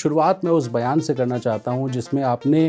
शुरुआत मैं उस बयान से करना चाहता हूं जिसमें आपने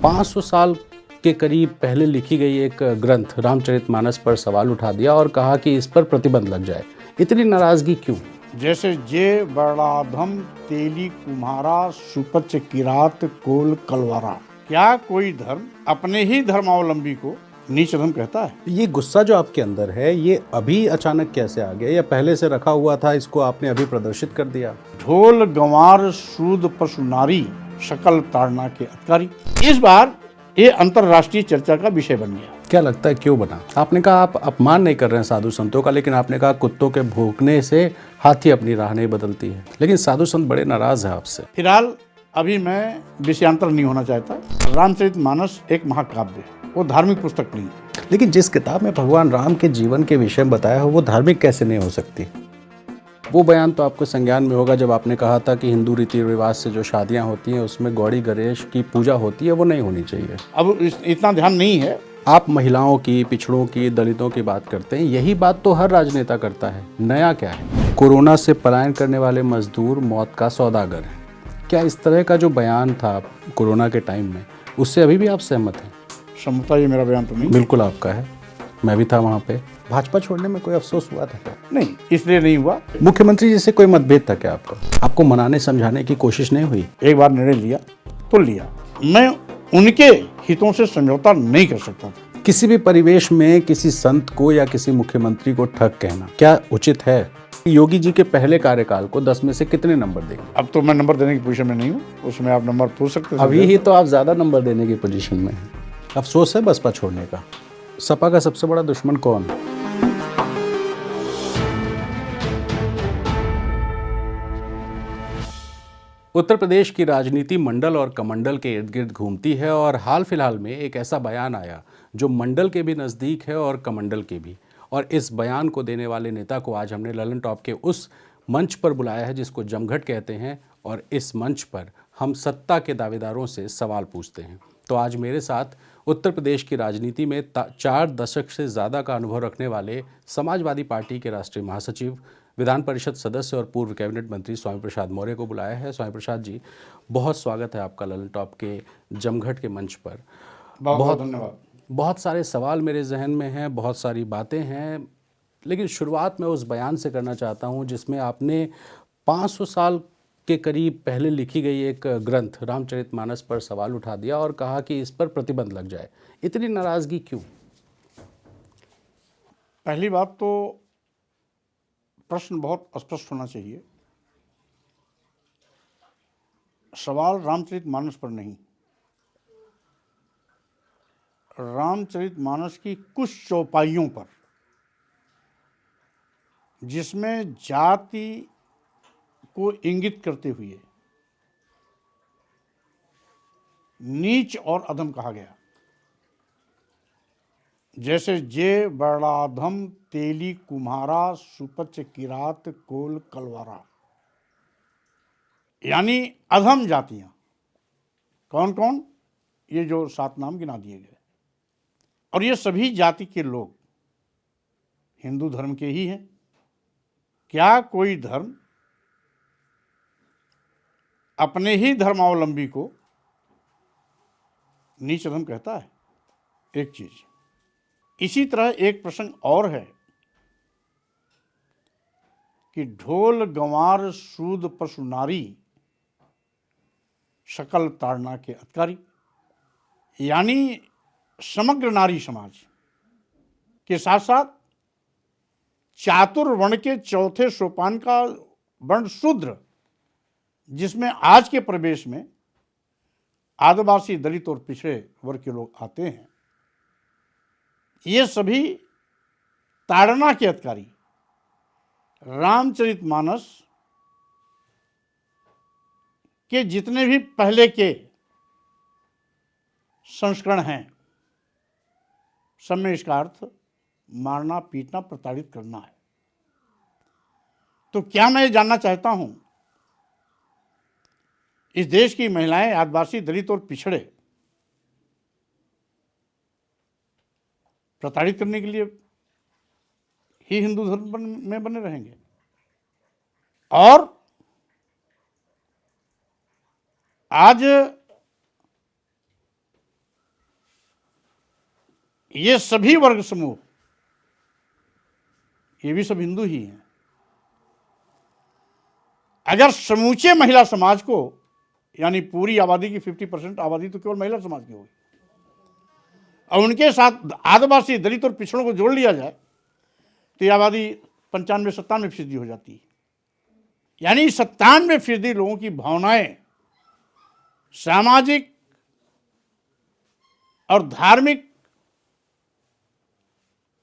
500 साल के करीब पहले लिखी गई एक ग्रंथ रामचरितमानस पर सवाल उठा दिया और कहा कि इस पर प्रतिबंध लग जाए। इतनी नाराजगी क्यों? जैसे जे बड़ाधम तेली कुम्हारा सुपच किरात कोल कलवारा। क्या कोई धर्म अपने ही धर्मावलंबी को नीच धर्म कहता है? ये गुस्सा जो आपके अंदर है ये अभी अचानक कैसे आ गया या पहले से रखा हुआ था, इसको आपने अभी प्रदर्शित कर दिया? ढोल गंवार सूद पशु नारी शकल ताड़ना के अधिकारी। इस बार ये अंतरराष्ट्रीय चर्चा का विषय बन गया। क्या लगता है क्यों बना? आपने कहा आप अपमान नहीं कर रहे हैं साधु संतों का, लेकिन आपने कहा कुत्तों के भौंकने से हाथी अपनी राह नहीं बदलती है, लेकिन साधु संत बड़े नाराज हैं आपसे। फिलहाल अभी मैं विषयांतर नहीं होना चाहता। रामचरितमानस एक महाकाव्य है, वो धार्मिक पुस्तक नहीं। लेकिन जिस किताब में भगवान राम के जीवन के विषय में बताया हो वो धार्मिक कैसे नहीं हो सकती? वो बयान तो आपको संज्ञान में होगा जब आपने कहा था कि हिंदू रीति रिवाज से जो शादियां होती हैं उसमें गौड़ी गणेश की पूजा होती है, वो नहीं होनी चाहिए। अब इतना ध्यान नहीं है। आप महिलाओं की, पिछड़ों की, दलितों की बात करते हैं, यही बात तो हर राजनेता करता है। नया क्या है? कोरोना से पलायन करने वाले मजदूर मौत का सौदागर है। क्या इस तरह का जो बयान था कोरोना के टाइम में, उससे अभी भी आप सहमत हैं? क्षमता ये मेरा बयान तो नहीं। बिल्कुल आपका है, मैं भी था वहाँ पे। भाजपा छोड़ने में कोई अफसोस हुआ था क्या? नहीं, इसलिए नहीं हुआ। मुख्यमंत्री जी से कोई मतभेद था क्या आपका? आपको मनाने समझाने की कोशिश नहीं हुई? एक बार निर्णय लिया तो लिया। मैं उनके हितों से समझौता नहीं कर सकता था। किसी भी परिवेश में किसी संत को या किसी मुख्यमंत्री को ठग कहना क्या उचित है? योगी जी के पहले कार्यकाल को 10 में से कितने नंबर देंगे? अब तो मैं नंबर देने की पोजीशन में नहीं हूँ, उसमें आप नंबर पूछ सकते हैं। अभी ही तो आप ज्यादा नंबर देने की पोजीशन में हैं। अफसोस है बसपा छोड़ने का। सपा का सबसे बड़ा दुश्मन कौन? उत्तर प्रदेश की राजनीति मंडल और कमंडल के इर्द गिर्द घूमती है और हाल फिलहाल में एक ऐसा बयान आया जो मंडल के भी नज़दीक है और कमंडल के भी। और इस बयान को देने वाले नेता को आज हमने ललन टॉप के उस मंच पर बुलाया है जिसको जमघट कहते हैं, और इस मंच पर हम सत्ता के दावेदारों से सवाल पूछते हैं। तो आज मेरे साथ उत्तर प्रदेश की राजनीति में 4 दशक से ज़्यादा का अनुभव रखने वाले समाजवादी पार्टी के राष्ट्रीय महासचिव, विधान परिषद सदस्य और पूर्व कैबिनेट मंत्री स्वामी प्रसाद मौर्य को बुलाया है। स्वामी प्रसाद जी, बहुत स्वागत है आपका ललन टॉप के जमघट के मंच पर। बहुत धन्यवाद। बहुत सारे सवाल मेरे जहन में हैं, बहुत सारी बातें हैं, लेकिन शुरुआत मैं उस बयान से करना चाहता हूं जिसमें आपने 500 साल के करीब पहले लिखी गई एक ग्रंथ रामचरितमानस पर सवाल उठा दिया और कहा कि इस पर प्रतिबंध लग जाए। इतनी नाराजगी क्यों? पहली बात तो प्रश्न बहुत स्पष्ट होना चाहिए। सवाल रामचरितमानस पर नहीं, रामचरितमानस की कुछ चौपाइयों पर, जिसमें जाति को इंगित करते हुए नीच और अधम कहा गया। जैसे जे बड़ाधम तेली कुम्हारा सुपच किरात कोल कलवारा, यानी अधम जातियां। कौन कौन? ये जो 7 नाम गिना दिए गए, और ये सभी जाति के लोग हिंदू धर्म के ही हैं। क्या कोई धर्म अपने ही धर्मावलंबी को नीच धर्म कहता है? एक चीज। इसी तरह एक प्रसंग और है कि ढोल गंवार सूद पशु नारी शकल ताड़ना के अधिकारी, यानी समग्र नारी समाज के साथ साथ चातुर्वर्ण के चौथे सोपान का वर्ण शूद्र, जिसमें आज के प्रवेश में आदिवासी, दलित और पिछड़े वर्ग के लोग आते हैं, ये सभी ताड़ना के अधिकारी रामचरितमानस के जितने भी पहले के संस्करण हैं, सब में इसका अर्थ मारना, पीटना, प्रताड़ित करना है। तो क्या मैं ये जानना चाहता हूं, इस देश की महिलाएं, आदिवासी, दलित और पिछड़े प्रताड़ित करने के लिए ही हिंदू धर्म में बने रहेंगे? और आज ये सभी वर्ग समूह, ये भी सब हिंदू ही हैं, अगर समूचे महिला समाज को, यानी पूरी आबादी की 50% आबादी तो केवल महिला समाज की होगी, और उनके साथ आदिवासी, दलित और पिछड़ों को जोड़ लिया जाए तो ये आबादी 95-97% हो जाती है। यानी 97% लोगों की भावनाएं सामाजिक और धार्मिक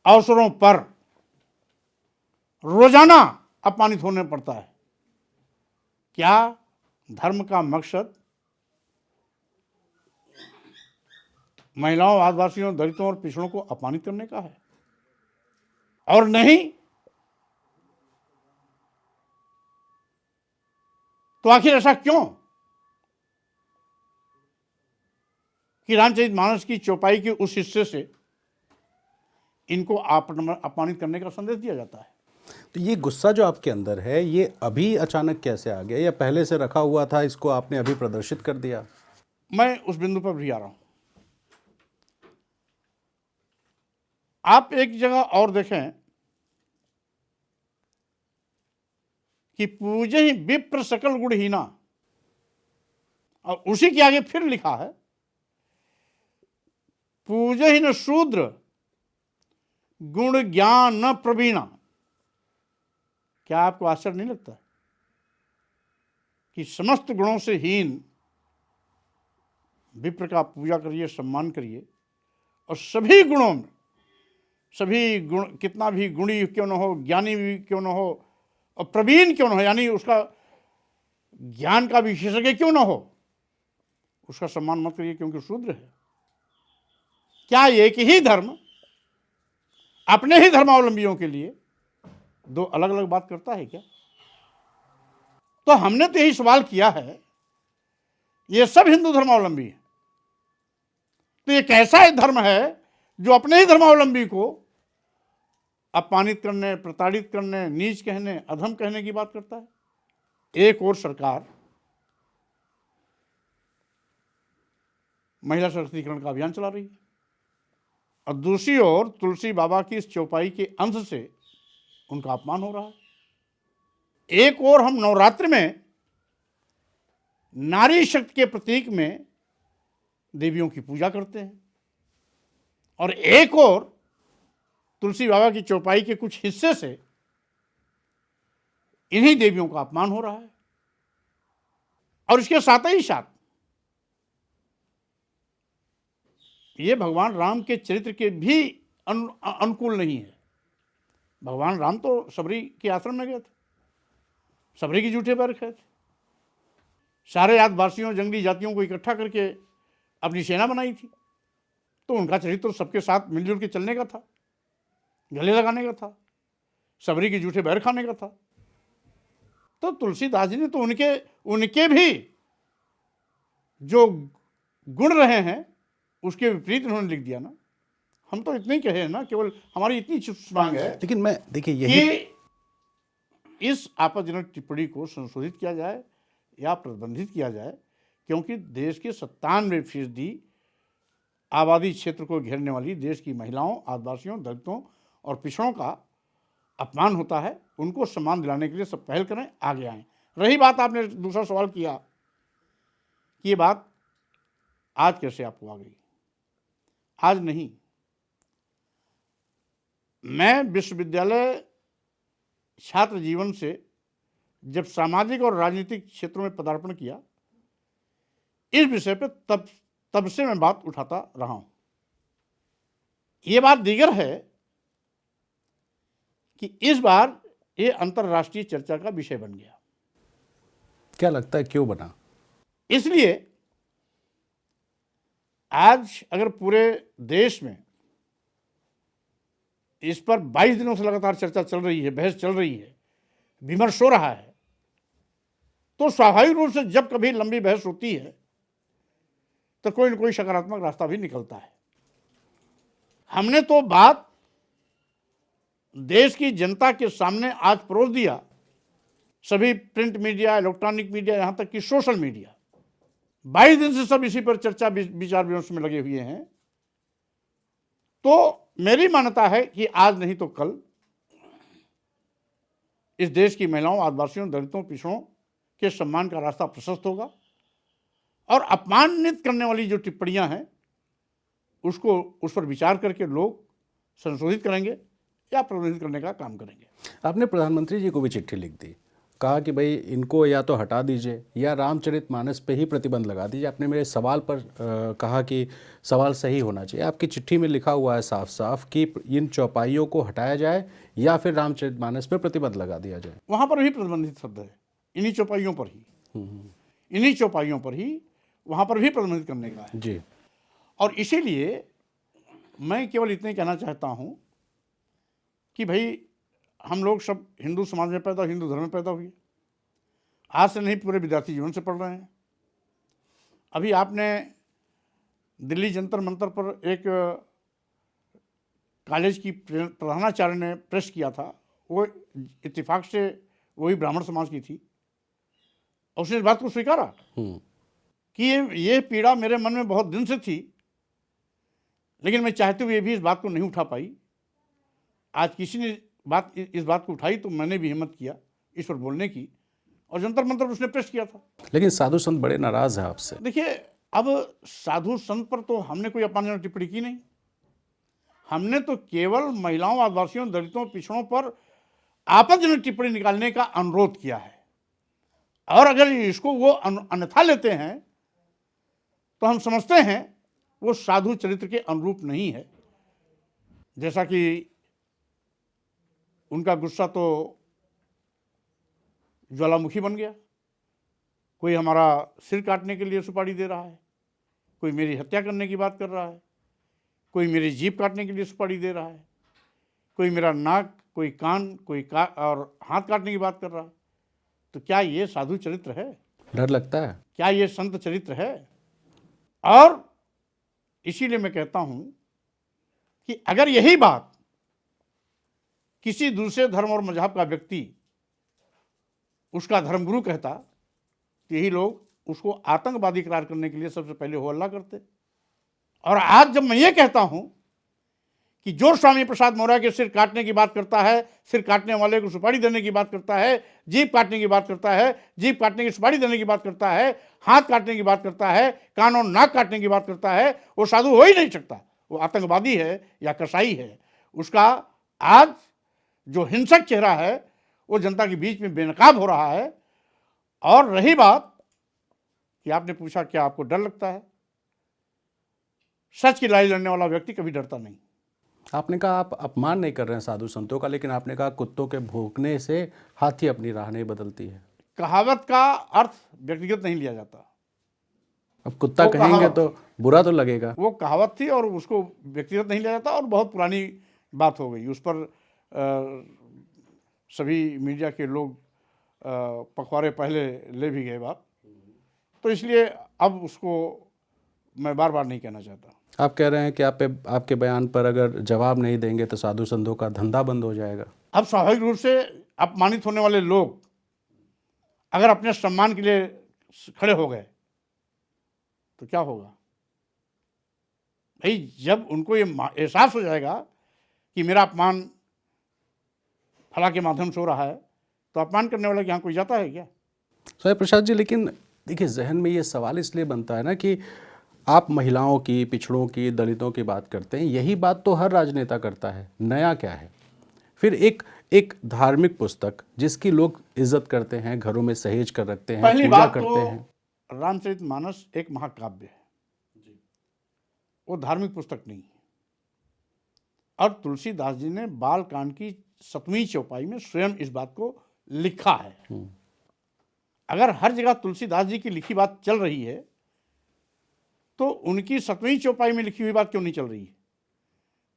अवसरों पर रोजाना अपमानित होने पड़ता है। क्या धर्म का मकसद महिलाओं, आदिवासियों, दलितों और पिछड़ों को अपमानित करने का है? और नहीं तो आखिर ऐसा क्यों कि रामचरितमानस की चौपाई के उस हिस्से से इनको अपमानित करने का संदेश दिया जाता है? तो ये गुस्सा जो आपके अंदर है, ये अभी अचानक कैसे आ गया, या पहले से रखा हुआ था, इसको आपने अभी प्रदर्शित कर दिया? मैं उस बिंदु पर भी आ रहा हूं। आप एक जगह और देखें कि पूजे ही विप्र सकल गुणहीना, और उसी के आगे फिर लिखा है पूजे ही न शूद्र गुण ज्ञान न प्रवीणा। क्या आपको आश्चर्य नहीं लगता कि समस्त गुणों से हीन विप्र का पूजा करिए, सम्मान करिए, और सभी गुणों में, सभी गुण, कितना भी गुणी क्यों न हो, ज्ञानी भी क्यों न हो, और प्रवीण क्यों न हो, यानी उसका ज्ञान का विशेषज्ञ क्यों न हो, उसका सम्मान मत करिए क्योंकि शूद्र है। क्या एक ही धर्म अपने ही धर्मावलंबियों के लिए दो अलग अलग बात करता है क्या? तो हमने तो यही सवाल किया है, ये सब हिंदू धर्मावलंबी है, तो ये कैसा धर्म है जो अपने ही धर्मावलंबी को अपमानित करने, प्रताड़ित करने, नीच कहने, अधम कहने की बात करता है? एक और सरकार महिला सशक्तिकरण का अभियान चला रही है, और दूसरी ओर तुलसी बाबा की इस चौपाई के अंश से उनका अपमान हो रहा है। एक और हम नवरात्र में नारी शक्ति के प्रतीक में देवियों की पूजा करते हैं, और एक और तुलसी बाबा की चौपाई के कुछ हिस्से से इन्हीं देवियों का अपमान हो रहा है। और इसके साथ ही साथ ये भगवान राम के चरित्र के भी अनुकूल नहीं है। भगवान राम तो सबरी के आश्रम में गए थे, सबरी की जूठे पर रखे थे, सारे आदिवासियों, जंगली जातियों को इकट्ठा करके अपनी सेना बनाई थी, तो उनका चरित्र सबके साथ मिलजुल के चलने का था, गले लगाने का था, सबरी की जूठे बैर खाने का था। तो तुलसीदास जी ने तो उनके भी जो गुण रहे हैं उसके विपरीत उन्होंने लिख दिया ना। हम तो इतने ही कहे ना, केवल हमारी इतनी मांग है, लेकिन मैं देखिए यही कि इस आपत्तिजनक टिप्पणी को संशोधित किया जाए या प्रतिबंधित किया जाए, क्योंकि देश के 97% आबादी क्षेत्र को घेरने वाली देश की महिलाओं, आदिवासियों, दलितों और पिछड़ों का अपमान होता है। उनको सम्मान दिलाने के लिए सब पहल करें, आगे आएं। रही बात, आपने दूसरा सवाल किया कि ये बात आज कैसे आपको आ गई। आज नहीं, मैं विश्वविद्यालय छात्र जीवन से जब सामाजिक और राजनीतिक क्षेत्रों में पदार्पण किया, इस विषय पर तब से मैं बात उठाता रहा हूं। ये बात दीगर है कि इस बार ये अंतर्राष्ट्रीय चर्चा का विषय बन गया। क्या लगता है क्यों बना? इसलिए आज अगर पूरे देश में इस पर 22 दिनों से लगातार चर्चा चल रही है, बहस चल रही है, विमर्श हो रहा है, तो स्वाभाविक रूप से जब कभी लंबी बहस होती है तो कोई न कोई सकारात्मक रास्ता भी निकलता है। हमने तो बात देश की जनता के सामने आज परोस दिया, सभी प्रिंट मीडिया, इलेक्ट्रॉनिक मीडिया, यहां तक कि सोशल मीडिया, 22 दिन से सब इसी पर चर्चा विचार विमर्श में लगे हुए हैं। तो मेरी मान्यता है कि आज नहीं तो कल इस देश की महिलाओं, आदिवासियों, दलितों, पिछड़ों के सम्मान का रास्ता प्रशस्त होगा और अपमानित करने वाली जो टिप्पणियां हैं उस पर विचार करके लोग संशोधित करेंगे या प्रबंधित करने का काम करेंगे। आपने प्रधानमंत्री जी को भी चिट्ठी लिख दी, कहा कि भाई इनको या तो हटा दीजिए या रामचरितमानस पे ही प्रतिबंध लगा दीजिए। आपने मेरे सवाल पर कहा कि सवाल सही होना चाहिए। आपकी चिट्ठी में लिखा हुआ है साफ साफ कि इन चौपाइयों को हटाया जाए या फिर रामचरितमानस पे प्रतिबंध लगा दिया जाए। वहाँ पर भी प्रतिबंधित शब्द है, इन्हीं चौपाइयों पर ही, इन्हीं चौपाइयों पर ही वहाँ पर भी प्रतिबंधित करने का है जी। और इसीलिए मैं केवल इतने कहना चाहता हूँ कि भाई हम लोग सब हिंदू समाज में पैदा, हिंदू धर्म में पैदा हुए, आज से नहीं पूरे विद्यार्थी जीवन से पढ़ रहे हैं। अभी आपने दिल्ली जंतर मंतर पर एक कॉलेज की प्रधानाचार्य ने प्रेस किया था, वो इत्तेफाक से वही ब्राह्मण समाज की थी और उसने इस बात को स्वीकारा कि ये पीड़ा मेरे मन में बहुत दिन से थी, लेकिन मैं चाहते हुए भी इस बात को नहीं उठा पाई। आज किसी ने इस बात को उठाई तो मैंने भी हिम्मत किया इस पर बोलने की और जंतर मंतर उसने प्रेस किया था। लेकिन साधु संत बड़े नाराज हैं आपसे। देखिए, अब साधु संत पर तो हमने कोई अपमानजनक टिप्पणी की नहीं, हमने तो केवल महिलाओं, आदिवासियों, दलितों, पिछड़ों पर आपत्तिजनक टिप्पणी निकालने का अनुरोध किया है और अगर इसको वो अन्यथा लेते हैं तो हम समझते हैं वो साधु चरित्र के अनुरूप नहीं है। जैसा कि उनका गुस्सा तो ज्वालामुखी बन गया, कोई हमारा सिर काटने के लिए सुपारी दे रहा है, कोई मेरी हत्या करने की बात कर रहा है, कोई मेरी जीभ काटने के लिए सुपारी दे रहा है, कोई मेरा नाक, कोई कान, और हाथ काटने की बात कर रहा है। तो क्या ये साधु चरित्र है? डर लगता है। क्या ये संत चरित्र है? और इसीलिए मैं कहता हूं कि अगर यही बात किसी दूसरे धर्म और मजहब का व्यक्ति उसका धर्मगुरु कहता तो यही लोग उसको आतंकवादी करार करने के लिए सबसे पहले हो हल्ला करते। और आज जब मैं ये कहता हूं कि जो स्वामी प्रसाद मौर्य के सिर काटने की बात करता है, सिर काटने वाले को सुपारी देने की बात करता है, जीभ काटने की बात करता है, जीभ काटने की सुपारी देने की बात करता है, हाथ काटने की बात करता है, कान और नाक काटने की बात करता है, वो साधु हो ही नहीं सकता, वो आतंकवादी है या कसाई है। उसका आज जो हिंसक चेहरा है वो जनता के बीच में बेनकाब हो रहा है। और रही बात कि आपने पूछा क्या आपको डर लगता है, सच की लड़ाई लड़ने वाला व्यक्ति कभी डरता नहीं। आपने कहा आप अपमान नहीं कर रहे हैं साधु संतों का, लेकिन आपने कहा कुत्तों के भौंकने से हाथी अपनी राह नहीं बदलती है। कहावत का अर्थ व्यक्तिगत नहीं लिया जाता। अब कुत्ता कहेंगे तो बुरा तो लगेगा। वो कहावत थी और उसको व्यक्तिगत नहीं लिया जाता और बहुत पुरानी बात हो गई। उस पर सभी मीडिया के लोग पखवाड़े पहले ले भी गए बात, तो इसलिए अब उसको मैं बार बार नहीं कहना चाहता। आप कह रहे हैं कि आपके बयान पर अगर जवाब नहीं देंगे तो साधु संतों का धंधा बंद हो जाएगा। अब स्वाभाविक रूप से अपमानित होने वाले लोग अगर अपने सम्मान के लिए खड़े हो गए तो क्या होगा भाई? जब उनको ये एहसास हो जाएगा कि मेरा अपमान फला के माध्यम से हो रहा है तो अपमान करने वाले के यहाँ कोई जाता है क्या? स्वामी प्रसाद जी, लेकिन देखिए जहन में ये सवाल इसलिए बनता है ना कि आप महिलाओं की, पिछड़ों की, दलितों की बात करते हैं, यही बात तो हर राजनेता करता है, नया क्या है? फिर एक धार्मिक पुस्तक जिसकी लोग इज्जत करते हैं, घरों में सहेज कर रखते हैं, पहली पूजा बात करते हैं। तो रामचरितमानस एक महाकाव्य है, वो धार्मिक पुस्तक नहीं है। और तुलसीदास जी ने बालकांड की 7वीं चौपाई में स्वयं इस बात को लिखा है। अगर हर जगह तुलसीदास जी की लिखी बात चल रही है तो उनकी 7वीं चौपाई में लिखी हुई बात क्यों नहीं चल रही है,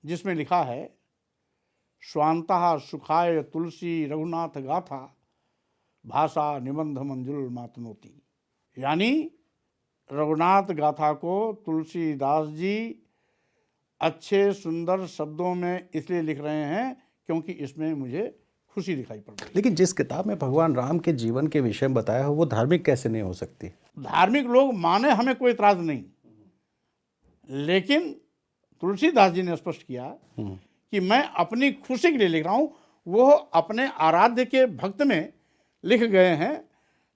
जिसमें लिखा है स्वांतः सुखाय तुलसी रघुनाथ गाथा भाषा निबंध मंजुल मातनोती। यानी रघुनाथ गाथा को तुलसीदास जी अच्छे सुंदर शब्दों में इसलिए लिख रहे हैं क्योंकि इसमें मुझे खुशी दिखाई पड़ रही लेकिन जिस किताब में भगवान राम के जीवन के विषय में बताया हो वो धार्मिक कैसे नहीं हो सकती? है। धार्मिक लोग माने, हमें कोई इतराज नहीं, लेकिन तुलसीदास जी ने स्पष्ट किया कि मैं अपनी खुशी के लिए लिख रहा हूं। वो अपने आराध्य के भक्त में लिख गए हैं,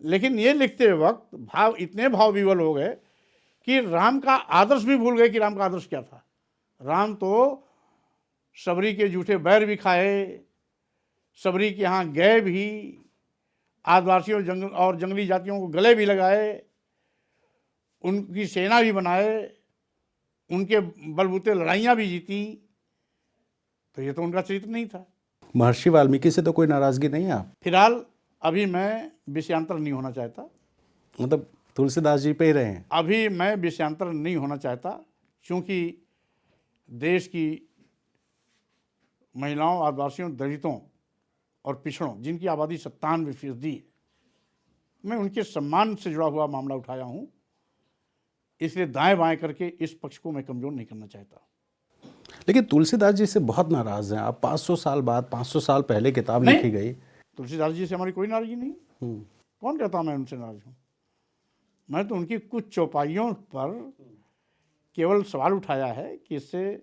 लेकिन ये लिखते वक्त भाव इतने भाव विवल हो गए कि राम का आदर्श भी भूल गए कि राम का आदर्श क्या था। राम तो सबरी के जूठे बैर भी खाए, सबरी के यहाँ गए भी, आदिवासियों और जंगली जातियों को गले भी लगाए, उनकी सेना भी बनाए, उनके बलबूते लड़ाइयाँ भी जीती। तो ये तो उनका चरित्र नहीं था। महर्षि वाल्मीकि से तो कोई नाराजगी नहीं है आप? फिलहाल अभी मैं विषयांतर नहीं होना चाहता। मतलब तुलसीदास जी पे ही रहे हैं? अभी मैं विषयांतर नहीं होना चाहता, क्योंकि देश की महिलाओं, आदिवासियों, दलितों और पिछड़ों, जिनकी आबादी 97% है, मैं उनके सम्मान से जुड़ा हुआ मामला उठाया हूं। इसलिए दाएं बाएं करके इस पक्ष को मैं कमजोर नहीं करना चाहता। लेकिन तुलसीदास जी से बहुत नाराज हैं आप। 500 साल बाद, 500 साल पहले किताब नहीं। लिखी गई। तुलसीदास जी से हमारी कोई नाराजगी नहीं। कौन कहता मैं उनसे नाराज हूं? मैं तो उनकी कुछ चौपाइयों पर केवल सवाल उठाया है कि इससे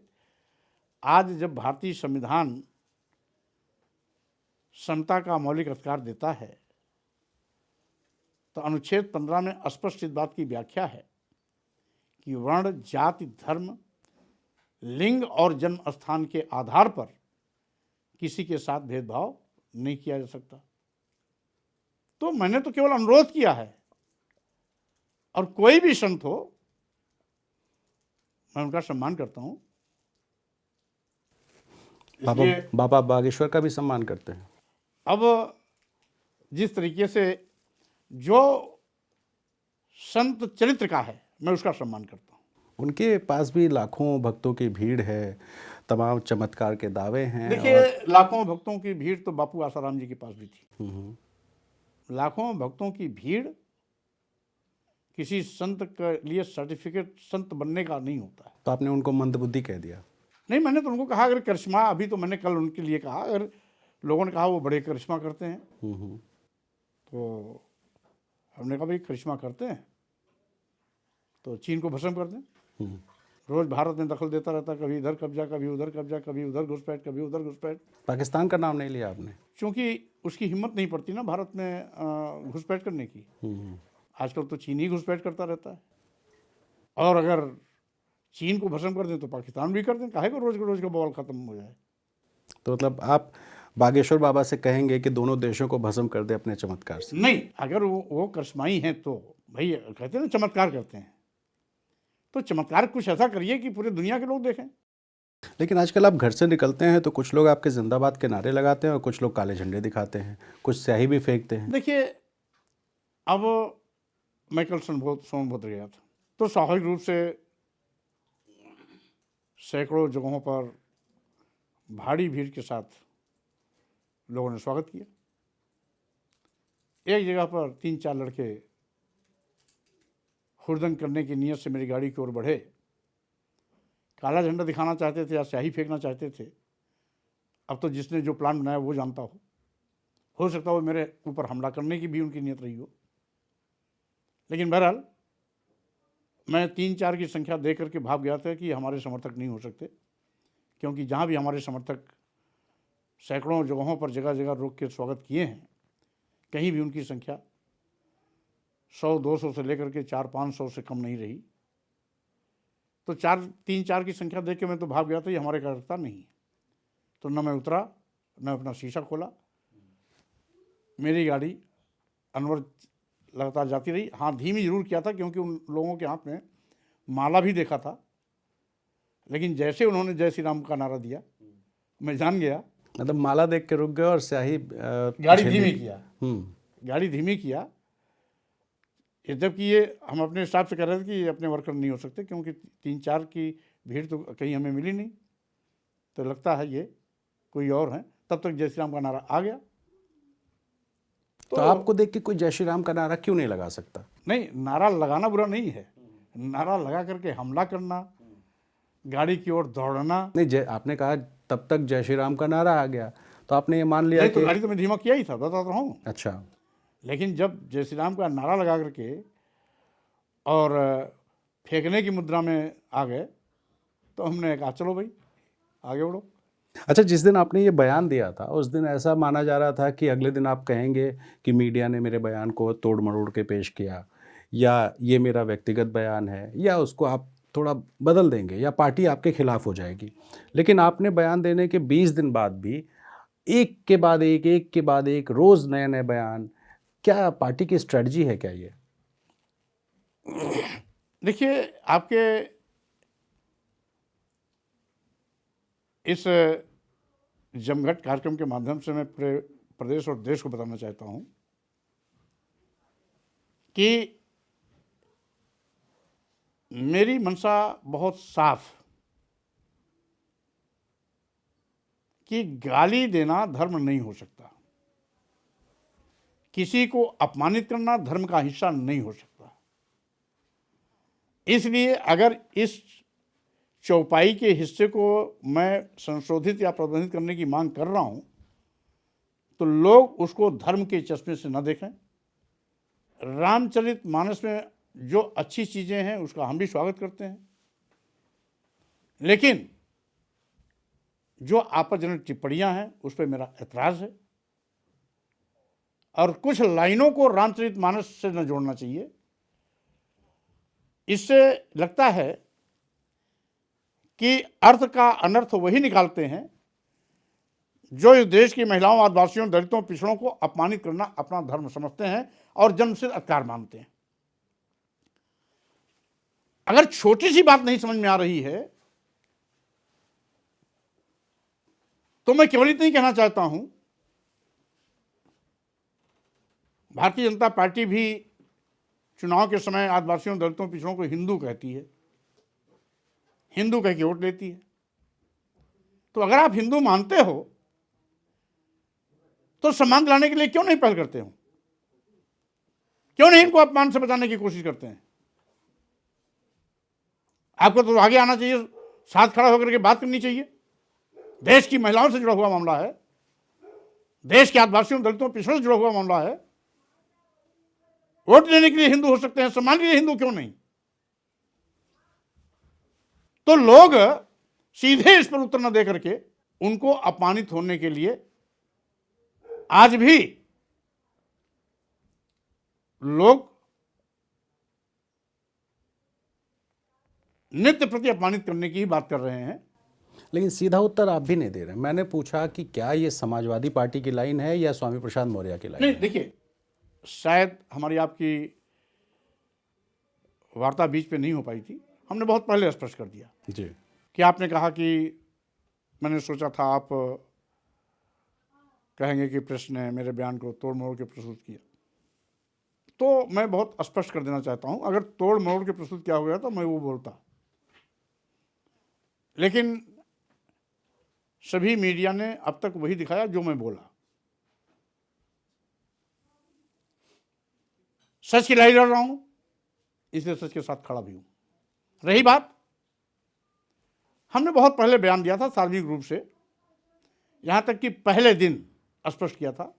आज जब भारतीय संविधान समता का मौलिक अधिकार देता है, तो अनुच्छेद 15 में स्पष्ट इस बात की व्याख्या है कि वर्ण, जाति, धर्म, लिंग और जन्म स्थान के आधार पर किसी के साथ भेदभाव नहीं किया जा सकता। तो मैंने तो केवल अनुरोध किया है, और कोई भी संत हो मैं उनका सम्मान करता हूं। बाबा बागेश्वर का भी सम्मान करते हैं। अब जिस तरीके से जो संत चरित्र का है, मैं उसका सम्मान करता हूं। उनके पास भी लाखों भक्तों की भीड़ है, तमाम चमत्कार के दावे हैं। देखिए, लाखों भक्तों की भीड़ तो बापू आसाराम जी के पास भी थी। लाखों भक्तों की भीड़ किसी संत के लिए सर्टिफिकेट संत बनने का नहीं होता है। तो आपने उनको मंदबुद्धि कह दिया? नहीं, मैंने तो उनको कहा अगर करिश्मा, अभी तो मैंने कल उनके लिए कहा, अगर लोगों ने कहा वो बड़े करिश्मा करते हैं, तो हमने कहा भाई करिश्मा करते हैं तो चीन को भस्म कर दें। रोज भारत में दखल देता रहता, कभी इधर कब्जा, कभी उधर कब्जा, कभी उधर घुसपैठ, कभी उधर घुसपैठ। पाकिस्तान का नाम नहीं लिया आपने? क्योंकि उसकी हिम्मत नहीं पड़ती ना भारत में घुसपैठ करने की। आजकल तो चीन ही घुसपैठ करता रहता है, और अगर चीन को भस्म कर दें तो पाकिस्तान भी कर दें। काहे को रोज का बवाल खत्म हो जाए। तो मतलब आप बागेश्वर बाबा से कहेंगे कि दोनों देशों को भस्म कर दे अपने चमत्कार से? नहीं, अगर वो करिश्माई हैं तो भाई, कहते हैं ना चमत्कार करते हैं, तो चमत्कार कुछ ऐसा करिए कि पूरे दुनिया के लोग देखें। लेकिन आजकल आप घर से निकलते हैं तो कुछ लोग आपके जिंदाबाद के नारे लगाते हैं और कुछ लोग काले झंडे दिखाते हैं, कुछ स्याही भी फेंकते हैं। देखिए, अब मैं कल सोनभद्र गया था, तो स्वाभाविक रूप से सैकड़ों जगहों पर भारी भीड़ के साथ लोगों ने स्वागत किया। एक जगह पर 3-4 लड़के हुड़दंग करने की नीयत से मेरी गाड़ी की ओर बढ़े, काला झंडा दिखाना चाहते थे या स्याही फेंकना चाहते थे। अब तो जिसने जो प्लान बनाया वो जानता हो सकता हो मेरे ऊपर हमला करने की भी उनकी नीयत रही हो। लेकिन बहरहाल मैं 3-4 की संख्या दे करके भाग गया था कि हमारे समर्थक नहीं हो सकते, क्योंकि जहाँ भी हमारे समर्थक सैकड़ों जगहों पर जगह जगह रोक के स्वागत किए हैं, कहीं भी उनकी संख्या 100-200 से लेकर के 400-500 से कम नहीं रही। तो 3-4 की संख्या देख के मैं तो भाग गया था, ये हमारे कार्यकर्ता नहीं है। तो न मैं उतरा, न अपना शीशा खोला, मेरी गाड़ी अनवर लगातार जाती रही। हाँ, धीमी जरूर किया था क्योंकि उन लोगों के हाथ में माला भी देखा था, लेकिन जैसे उन्होंने जय श्री राम का नारा दिया मैं जान गया। मतलब माला देख के रुक गए और स्याही गाड़ी धीमी किया। गाड़ी धीमी किया, जबकि ये हम अपने हिसाब से कह रहे थे कि ये अपने वर्कर नहीं हो सकते, क्योंकि 3-4 की भीड़ तो कहीं हमें मिली नहीं, तो लगता है ये कोई और हैं। तब तक जय श्री राम का नारा आ गया। तो आपको देख के कोई जय श्री राम का नारा क्यों नहीं लगा सकता? नहीं, नारा लगाना बुरा नहीं है, नारा लगा करके हमला करना, गाड़ी की ओर दौड़ना। नहीं, आपने कहा तब तक जय श्री राम का नारा आ गया, तो आपने ये मान लिया नहीं तो कि गाड़ी तो मैं धीमा किया ही था, बता रहा हूँ। अच्छा, लेकिन जब जय श्री राम का नारा लगा करके और फेंकने की मुद्रा में आ गए तो हमने कहा चलो भाई आगे बढ़ो। अच्छा, जिस दिन आपने ये बयान दिया था उस दिन ऐसा माना जा रहा था कि अगले दिन आप कहेंगे कि मीडिया ने मेरे बयान को तोड़ मरोड़ के पेश किया, या ये मेरा व्यक्तिगत बयान है, या उसको आप थोड़ा बदल देंगे, या पार्टी आपके खिलाफ हो जाएगी। लेकिन आपने बयान देने के 20 दिन बाद भी एक के बाद एक के बाद एक रोज़ नए नए बयान, क्या पार्टी की स्ट्रेटजी है क्या ये? देखिए, आपके इस जमघट कार्यक्रम के माध्यम से मैं पूरे प्रदेश और देश को बताना चाहता हूं कि मेरी मंशा बहुत साफ कि गाली देना धर्म नहीं हो सकता, किसी को अपमानित करना धर्म का हिस्सा नहीं हो सकता। इसलिए अगर इस चौपाई के हिस्से को मैं संशोधित या प्रबंधित करने की मांग कर रहा हूं तो लोग उसको धर्म के चश्मे से न देखें। रामचरितमानस में जो अच्छी चीजें हैं उसका हम भी स्वागत करते हैं, लेकिन जो आपत्तिजनक टिप्पणियां हैं उस पर मेरा ऐतराज है और कुछ लाइनों को रामचरितमानस से न जोड़ना चाहिए। इससे लगता है कि अर्थ का अनर्थ वही निकालते हैं जो इस देश की महिलाओं, आदिवासियों, दलितों, पिछड़ों को अपमानित करना अपना धर्म समझते हैं और जन्मसिद्ध अधिकार मानते हैं। अगर छोटी सी बात नहीं समझ में आ रही है तो मैं केवल इतना ही कहना चाहता हूं, भारतीय जनता पार्टी भी चुनाव के समय आदिवासियों, दलितों, पिछड़ों को हिंदू कहती है, हिंदू कह के वोट लेती है। तो अगर आप हिंदू मानते हो तो सम्मान दिलाने के लिए क्यों नहीं पहल करते हो? क्यों नहीं इनको अपमान से बचाने की कोशिश करते हैं? आपको तो आगे आना चाहिए, साथ खड़ा होकर के बात करनी चाहिए। देश की महिलाओं से जुड़ा हुआ मामला है, देश के आदिवासियों, दलितों, पिछड़ों से जुड़ा हुआ मामला है। वोट लेने के लिए हिंदू हो सकते हैं, सम्मान के लिए हिंदू क्यों नहीं? तो लोग सीधे इस पर उत्तर न दे करके उनको अपमानित होने के लिए आज भी लोग नित्य प्रति अपमानित करने की ही बात कर रहे हैं। लेकिन सीधा उत्तर आप भी नहीं दे रहे। मैंने पूछा कि क्या ये समाजवादी पार्टी की लाइन है या स्वामी प्रसाद मौर्य की लाइन नहीं, है? देखिए, शायद हमारी आपकी वार्ता बीच पे नहीं हो पाई थी। हमने बहुत पहले स्पष्ट कर दिया जी। कि आपने कहा कि मैंने सोचा था आप कहेंगे कि प्रेस ने मेरे बयान को तोड़ मरोड़ के प्रस्तुत किया। तो मैं बहुत स्पष्ट कर देना चाहता हूं, अगर तोड़ मरोड़ के प्रस्तुत किया हो गया तो मैं वो बोलता, लेकिन सभी मीडिया ने अब तक वही दिखाया जो मैं बोला। सच की लड़ाई लड़ रहा हूं, इसलिए सच के साथ खड़ा भी हूं। रही बात, हमने बहुत पहले बयान दिया था सार्वजनिक रूप से, यहां तक कि पहले दिन स्पष्ट किया था,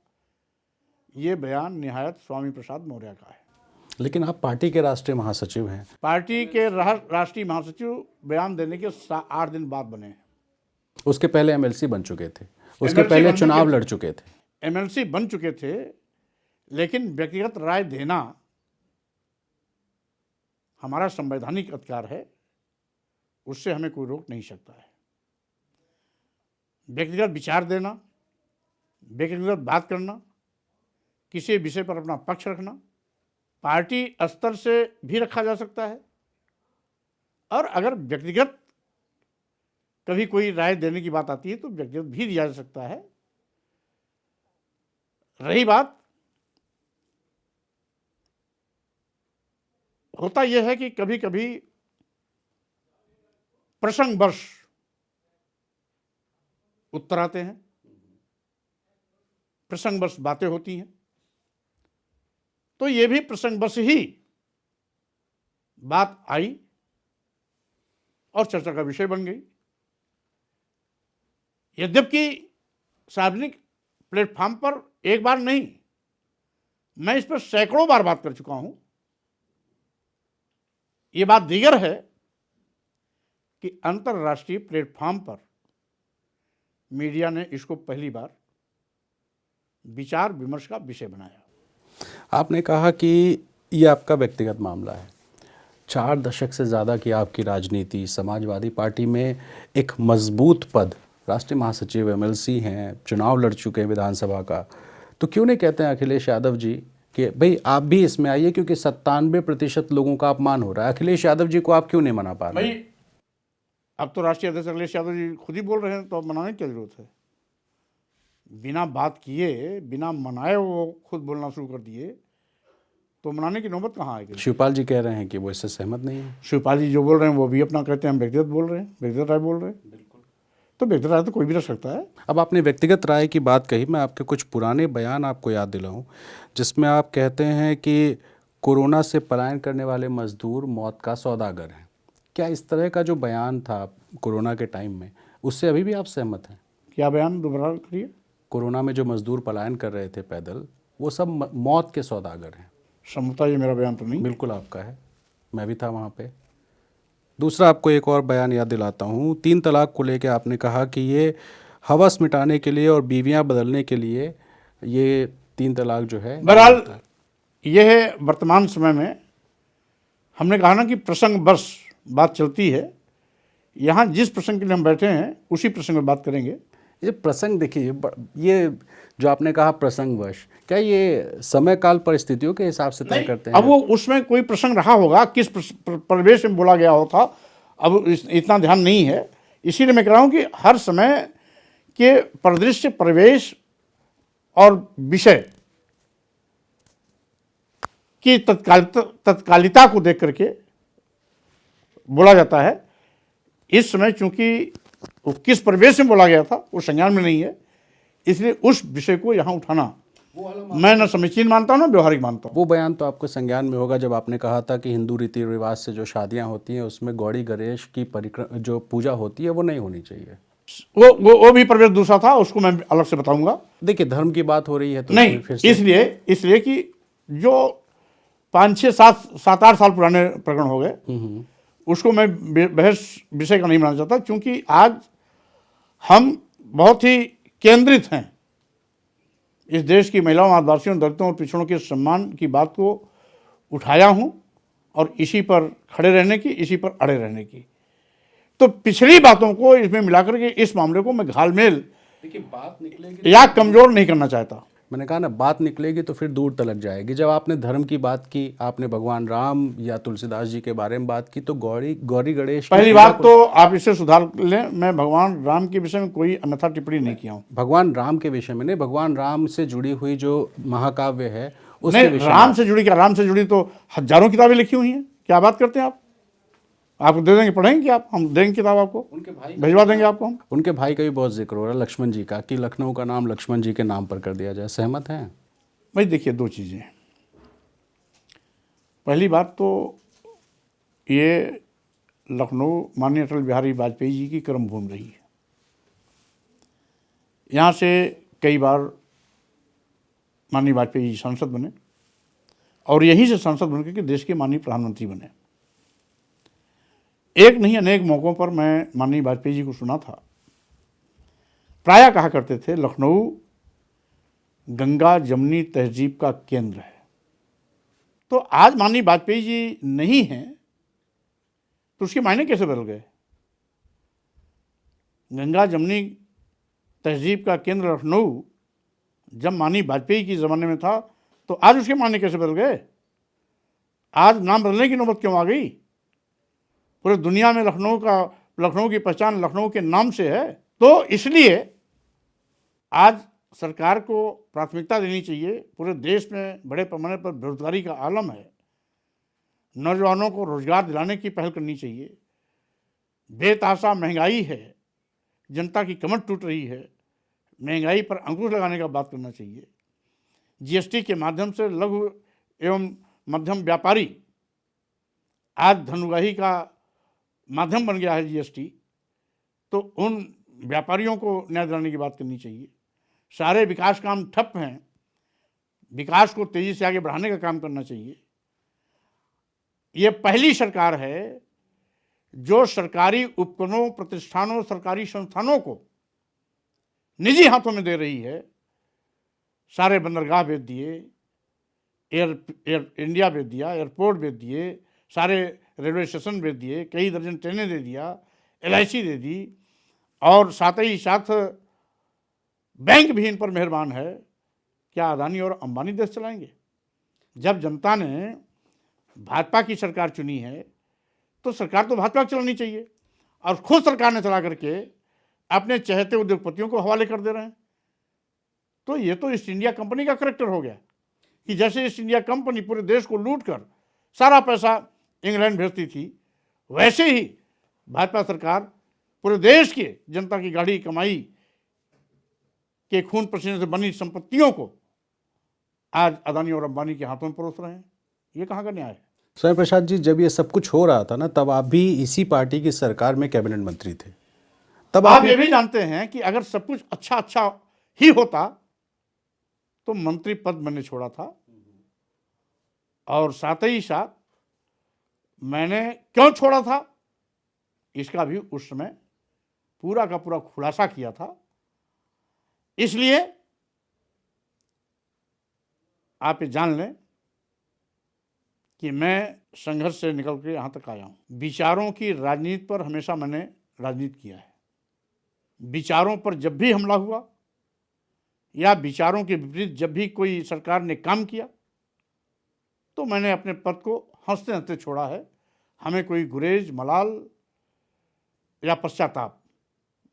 यह बयान निहायत स्वामी प्रसाद मौर्य का है। लेकिन आप पार्टी के राष्ट्रीय महासचिव हैं। पार्टी के राष्ट्रीय महासचिव बयान देने के 8 दिन बाद बने हैं। उसके पहले एमएलसी बन चुके थे, उसके MLC पहले बन चुनाव चुके थे। लड़ चुके थे। एमएलसी बन चुके थे, लेकिन व्यक्तिगत राय देना हमारा संवैधानिक अधिकार है, उससे हमें कोई रोक नहीं सकता है। व्यक्तिगत विचार देना, व्यक्तिगत बात करना, किसी विषय पर अपना पक्ष रखना पार्टी स्तर से भी रखा जा सकता है, और अगर व्यक्तिगत कभी कोई राय देने की बात आती है तो व्यक्तिगत भी दिया जा सकता है। रही बात, होता यह है कि कभी कभी प्रसंगवश उत्तर आते हैं, प्रसंगवश बातें होती हैं, तो यह भी प्रसंगवश ही बात आई और चर्चा का विषय बन गई। यद्यपि सार्वजनिक प्लेटफॉर्म पर एक बार नहीं, मैं इस पर सैकड़ों बार बात कर चुका हूं। यह बात दीगर है कि अंतर्राष्ट्रीय प्लेटफॉर्म पर मीडिया ने इसको पहली बार विचार विमर्श का विषय बनाया। आपने कहा कि ये आपका व्यक्तिगत मामला है। 4 दशक से ज़्यादा की आपकी राजनीति, समाजवादी पार्टी में एक मजबूत पद, राष्ट्रीय महासचिव, एमएलसी हैं, चुनाव लड़ चुके हैं विधानसभा का, तो क्यों नहीं कहते हैं अखिलेश यादव जी कि भाई आप भी इसमें आइए, क्योंकि 97% लोगों का अपमान हो रहा है। अखिलेश यादव जी को आप क्यों नहीं मना पा रहे? भाई अब तो राष्ट्रीय अध्यक्ष अखिलेश यादव जी खुद ही बोल रहे हैं, तो अब मनाने की क्या जरूरत है? बिना बात किए, बिना मनाए वो खुद बोलना शुरू कर दिए, तो मनाने की नौबत कहाँ आएगी? शिवपाल जी कह रहे हैं कि वो इससे सहमत नहीं है। शिवपाल जी जो बोल रहे हैं वो भी अपना कहते हैं, हम व्यक्तिगत बोल रहे हैं, व्यक्तिगत राय बोल रहे हैं। बिल्कुल, तो व्यक्तिगत राय तो कोई भी रख सकता है। अब आपने व्यक्तिगत राय की बात कही, मैं आपके कुछ पुराने बयान आपको याद दिलाऊं, जिसमें आप कहते हैं कि कोरोना से पलायन करने वाले मजदूर मौत का सौदागर हैं। क्या इस तरह का जो बयान था कोरोना के टाइम में, उससे अभी भी आप सहमत हैं? क्या बयान दोबारा करिए? कोरोना में जो मजदूर पलायन कर रहे थे पैदल, वो सब मौत के सौदागर हैं। समझता ये मेरा बयान तो नहीं। बिल्कुल आपका है, मैं भी था वहाँ पे। दूसरा आपको एक और बयान याद दिलाता हूँ, 3 तलाक को लेकर आपने कहा कि ये हवस मिटाने के लिए और बीवियाँ बदलने के लिए ये 3 तलाक जो है। बहरहाल यह है वर्तमान समय में, हमने कहा ना कि प्रसंग बस बात चलती है। यहाँ जिस प्रसंग के लिए हम बैठे हैं उसी प्रसंग में बात करेंगे। ये प्रसंग देखिए, ये जो आपने कहा प्रसंगवश, क्या ये समय काल परिस्थितियों के हिसाब से तय करते हैं? अब वो उसमें कोई प्रसंग रहा होगा, किस परिवेश में बोला गया होता, अब इतना ध्यान नहीं है। इसीलिए मैं कह रहा हूँ कि हर समय के परिदृश्य, परिवेश और विषय की तत्कालिता को देख करके बोला जाता है। इस समय चूंकि वो किस परिवेश में बोला गया था वो संज्ञान में नहीं है, इसलिए उस विषय को यहाँ उठाना मैं न समीचीन मानता हूँ न व्यवहारिक मानता हूँ। वो बयान तो आपको संज्ञान में होगा जब आपने कहा था कि हिंदू रीति रिवाज से जो शादियां होती हैं उसमें गौड़ी गणेश की जो पूजा होती है वो नहीं होनी चाहिए। वो भी प्रवेश दूसरा था, उसको मैं अलग से बताऊंगा। देखिए, धर्म की बात हो रही है तो नहीं, फिर से इसलिए कि जो 5, 6, 7, 8 साल पुराने प्रकरण हो गए, उसको मैं बहस विषय का नहीं बनाना चाहता, क्योंकि आज हम बहुत ही केंद्रित हैं इस देश की महिलाओं, आदिवासियों, दलितों और पिछड़ों के सम्मान की बात को उठाया हूं और इसी पर खड़े रहने की, इसी पर अड़े रहने की। तो पिछली बातों को इसमें मिलाकर के इस मामले को मैं घालमेल देखिए बात निकलेगी या कमजोर नहीं करना चाहता। मैंने कहा ना, बात निकलेगी तो फिर दूर तलक जाएगी। जब आपने धर्म की बात की, आपने भगवान राम या तुलसीदास जी के बारे में बात की, तो गौरी गणेश, पहली बात तो आप इसे सुधार लें, मैं भगवान राम के विषय में कोई अन्यथा टिप्पणी नहीं किया हूँ। भगवान राम के विषय में नहीं, भगवान राम से जुड़ी हुई जो महाकाव्य है उसके विषय में। राम से जुड़ी क्या? राम से जुड़ी तो हजारों किताबें लिखी हुई हैं। क्या बात करते हैं आप? आपको दे देंगे, पढ़ेंगे क्या आप? हम देंगे किताब आपको, उनके भाई भिजवा देंगे आपको हम। उनके भाई का भी बहुत जिक्र हो रहा है, लक्ष्मण जी का, कि लखनऊ का नाम लक्ष्मण जी के नाम पर कर दिया जाए। सहमत हैं? भाई देखिए, 2 चीज़ें। पहली बात तो ये लखनऊ माननीय अटल बिहारी वाजपेयी जी की कर्मभूमि रही है। यहाँ से कई बार माननीय वाजपेयी जी सांसद बने और यहीं से सांसद बनकर के देश के माननीय प्रधानमंत्री बने। एक नहीं अनेक मौक़ों पर मैं माननीय वाजपेयी जी को सुना था। प्रायः कहा करते थे लखनऊ गंगा जमुनी तहजीब का केंद्र है। तो आज माननीय वाजपेयी जी नहीं हैं तो उसके मायने कैसे बदल गए? गंगा जमुनी तहजीब का केंद्र लखनऊ जब माननीय वाजपेयी के ज़माने में था तो आज उसके मायने कैसे बदल गए? आज नाम बदलने की नौबत क्यों आ गई? पूरे दुनिया में लखनऊ की पहचान लखनऊ के नाम से है। तो इसलिए आज सरकार को प्राथमिकता देनी चाहिए। पूरे देश में बड़े पैमाने पर बेरोजगारी का आलम है, नौजवानों को रोजगार दिलाने की पहल करनी चाहिए। बेतहाशा महंगाई है, जनता की कमर टूट रही है, महंगाई पर अंकुश लगाने का बात करना चाहिए। जीएसटी के माध्यम से लघु एवं मध्यम व्यापारी आज धनुगाही का माध्यम बन गया है जीएसटी, तो उन व्यापारियों को न्याय दिलाने की बात करनी चाहिए। सारे विकास काम ठप हैं, विकास को तेजी से आगे बढ़ाने का काम करना चाहिए। ये पहली सरकार है जो सरकारी उपकरणों, प्रतिष्ठानों, सरकारी संस्थानों को निजी हाथों में दे रही है। सारे बंदरगाह बेच दिए, एयर इंडिया बेच दिया, एयरपोर्ट बेच दिए, सारे रेलवे स्टेशन बेच दिए, कई दर्जन ट्रेनें दे दिया, LIC दे दी, और साथ ही साथ बैंक भी इन पर मेहरबान है। क्या अदानी और अंबानी देश चलाएंगे? जब जनता ने भाजपा की सरकार चुनी है तो सरकार तो भाजपा की चलानी चाहिए, और खुद सरकार ने चला करके अपने चहेते उद्योगपतियों को हवाले कर दे रहे हैं। तो ये तो ईस्ट इंडिया कंपनी का करैक्टर हो गया कि जैसे ईस्ट इंडिया कंपनी पूरे देश को लूट कर सारा पैसा इंग्लैंड भेजती थी, वैसे ही भाजपा सरकार पूरे देश के जनता की गाढ़ी कमाई के खून पसीने से बनी संपत्तियों को आज अदानी और अंबानी के हाथों में परोस रहे हैं। ये कहाँ का न्याय है? स्वयं प्रसाद जी, जब ये सब कुछ हो रहा था ना, तब आप भी इसी पार्टी की सरकार में कैबिनेट मंत्री थे। तब आप ये भी जानते हैं कि अगर सब कुछ अच्छा अच्छा ही होता तो मंत्री पद मैंने छोड़ा था, और साथ ही साथ मैंने क्यों छोड़ा था इसका भी उस समय पूरा का पूरा खुलासा किया था। इसलिए आप ये जान लें कि मैं संघर्ष से निकल के यहाँ तक आया हूँ। विचारों की राजनीति पर हमेशा मैंने राजनीति किया है। विचारों पर जब भी हमला हुआ या विचारों के विपरीत जब भी कोई सरकार ने काम किया तो मैंने अपने पद को हंसते हंसते छोड़ा है। हमें कोई गुरेज, मलाल या पश्चाताप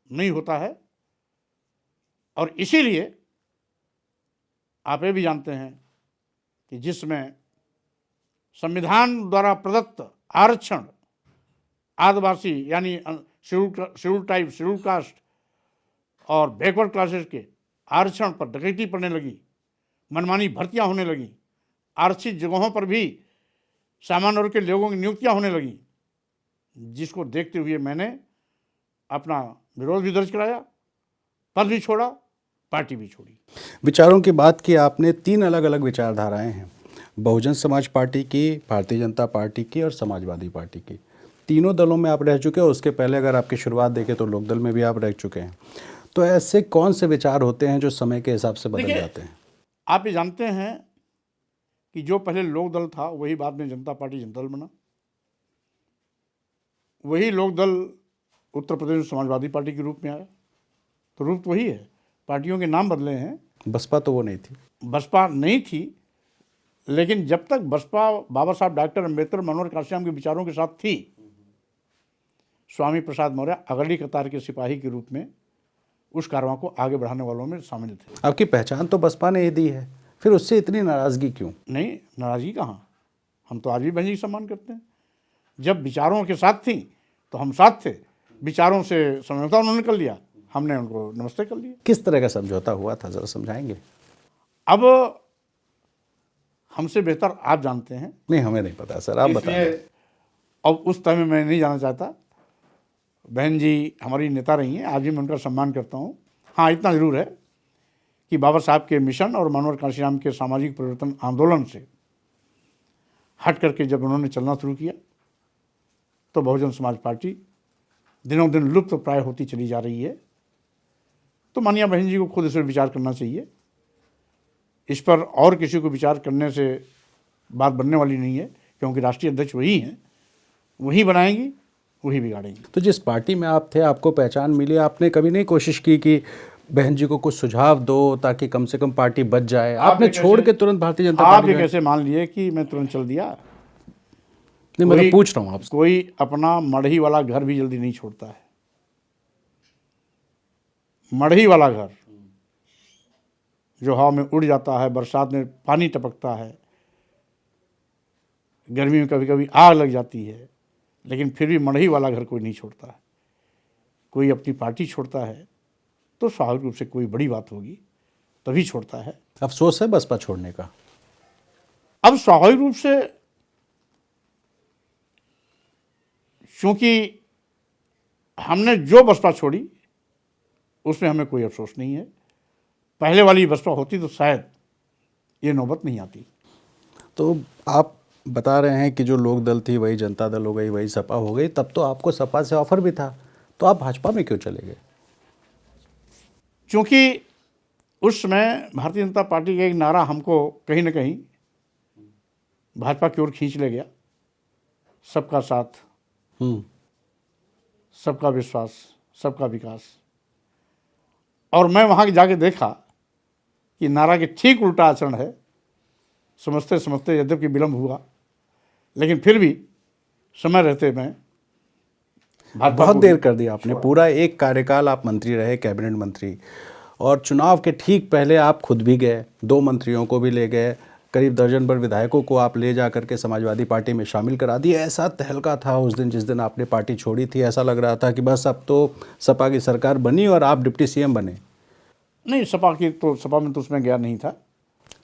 नहीं होता है। और इसीलिए आप ये भी जानते हैं कि जिसमें संविधान द्वारा प्रदत्त आरक्षण आदिवासी यानी शेड्यूल टाइप, शेड्यूल कास्ट और बैकवर्ड क्लासेस के आरक्षण पर डकैती पड़ने लगी, मनमानी भर्तियां होने लगी, आरक्षित जगहों पर भी सामान्य वर्ग के लोगों की नियुक्तियां होने लगी, जिसको देखते हुए मैंने अपना विरोध भी दर्ज कराया, पद भी छोड़ा, पार्टी भी छोड़ी। विचारों की बात की आपने, 3 अलग अलग विचारधाराएं हैं, बहुजन समाज पार्टी की, भारतीय जनता पार्टी की और समाजवादी पार्टी की। तीनों दलों में आप रह चुके हो। उसके पहले अगर आपकी शुरुआत देखें तो लोकदल में भी आप रह चुके हैं। तो ऐसे कौन से विचार होते हैं जो समय के हिसाब से बदल जाते हैं? आप ये जानते हैं कि जो पहले लोकदल था वही बाद में जनता पार्टी जनता दल बना। वही लोकदल उत्तर प्रदेश में समाजवादी पार्टी के रूप में आया। तो रूप तो वही है, पार्टियों के नाम बदले हैं। बसपा तो वो नहीं थी। बसपा नहीं थी, लेकिन जब तक बसपा बाबा साहब डॉक्टर अम्बेडकर, मनोहर काशीराम के विचारों के साथ थी, स्वामी प्रसाद मौर्य अगली कतार के सिपाही के रूप में उस कारवां को आगे बढ़ाने वालों में शामिल थे। आपकी पहचान तो बसपा ने ही दी है, फिर उससे इतनी नाराजगी क्यों? नहीं, नाराजगी कहाँ, हम तो आज भी बहन जी सम्मान करते हैं। जब विचारों के साथ थी तो हम साथ थे, विचारों से समझौता उन्होंने कर लिया, हमने उनको नमस्ते कर लिया। किस तरह का समझौता हुआ था, जरा समझाएंगे? अब हमसे बेहतर आप जानते हैं। नहीं, हमें नहीं पता सर, आप बताइए। अब उस टाइम में मैं नहीं जाना चाहता। बहन जी हमारी नेता रही हैं, आज भी मैं उनका सम्मान करता हूँ। हाँ, इतना ज़रूर है कि बाबा साहब के मिशन और मनोहर काशीराम के सामाजिक परिवर्तन आंदोलन से हट करके जब उन्होंने चलना शुरू किया तो बहुजन समाज पार्टी दिनों दिन लुप्त प्राय होती चली जा रही है। तो मानिया बहन जी को खुद इस पर विचार करना चाहिए। इस पर और किसी को विचार करने से बात बनने वाली नहीं है, क्योंकि राष्ट्रीय अध्यक्ष वही हैं, वही बनाएंगी, वही बिगाड़ेंगी। तो जिस पार्टी में आप थे, आपको पहचान मिली, आपने कभी नहीं कोशिश की कि बहन जी को कुछ सुझाव दो ताकि कम से कम पार्टी बच जाए? आपने छोड़ के तुरंत भारतीय जनता आप पार्टी ये में? कैसे मान लिए कि मैं तुरंत चल दिया? नहीं, मैं तो पूछ रहा हूँ आपसे। कोई अपना मढ़ी वाला घर भी जल्दी नहीं छोड़ता है। मढ़ी वाला घर जो हवा में उड़ जाता है, बरसात में पानी टपकता है, गर्मी में कभी कभी आग लग जाती है, लेकिन फिर भी मढ़ी वाला घर कोई नहीं छोड़ता है। कोई अपनी पार्टी छोड़ता है तो स्वाभाविक रूप से कोई बड़ी बात होगी तभी छोड़ता है। अफसोस है बसपा छोड़ने का? अब स्वाभाविक रूप से क्योंकि हमने जो बसपा छोड़ी उसमें हमें कोई अफसोस नहीं है। पहले वाली बसपा होती तो शायद ये नौबत नहीं आती। तो आप बता रहे हैं कि जो लोक दल थी वही जनता दल हो गई, वही सपा हो गई, तब तो आपको सपा से ऑफर भी था, तो आप भाजपा में क्यों चले गए? क्योंकि उस समय भारतीय जनता पार्टी का एक नारा हमको कहीं ना कहीं भाजपा की ओर खींच ले गया, सबका साथ, सबका विश्वास, सबका विकास। और मैं वहाँ जाके देखा कि नारा के ठीक उल्टा आचरण है। समझते समझते यद्यपि विलम्ब हुआ, लेकिन फिर भी समय रहते मैं भाजपा बहुत को देर कर दिया आपने, पूरा एक कार्यकाल आप मंत्री रहे, कैबिनेट मंत्री, और चुनाव के ठीक पहले आप खुद भी गए, 2 मंत्रियों को भी ले गए, करीब दर्जन भर विधायकों को आप ले जा करके समाजवादी पार्टी में शामिल करा दिए। ऐसा तहलका था उस दिन, जिस दिन आपने पार्टी छोड़ी थी, ऐसा लग रहा था कि बस अब तो सपा की सरकार बनी और आप डिप्टी सीएम बने। नहीं, सपा में तो उसमें गया नहीं था।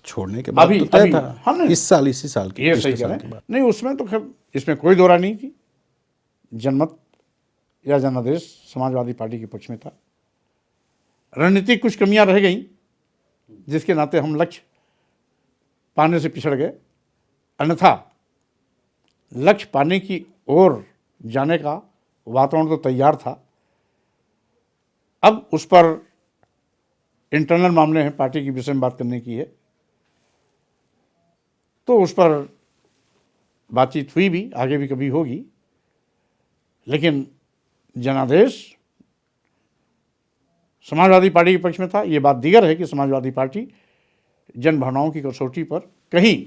छोड़ने के बाद तो तय था। हाँ, इस साल, इसी साल की, ये सही कह रहे हैं। नहीं, उसमें तो खैर इसमें कोई दो राय नहीं थी। जनमत या जनादेश समाजवादी पार्टी के पक्ष में था। रणनीतिक कुछ कमियां रह गई जिसके नाते हम लक्ष्य पाने से पिछड़ गए, अन्यथा लक्ष्य पाने की ओर जाने का वातावरण तो तैयार था। अब उस पर इंटरनल मामले हैं, पार्टी के विषय में बात करने की है, तो उस पर बातचीत हुई भी, आगे भी कभी होगी। लेकिन जनादेश समाजवादी पार्टी के पक्ष में था। ये बात दीगर है कि समाजवादी पार्टी जनभावनाओं की कसौटी पर कहीं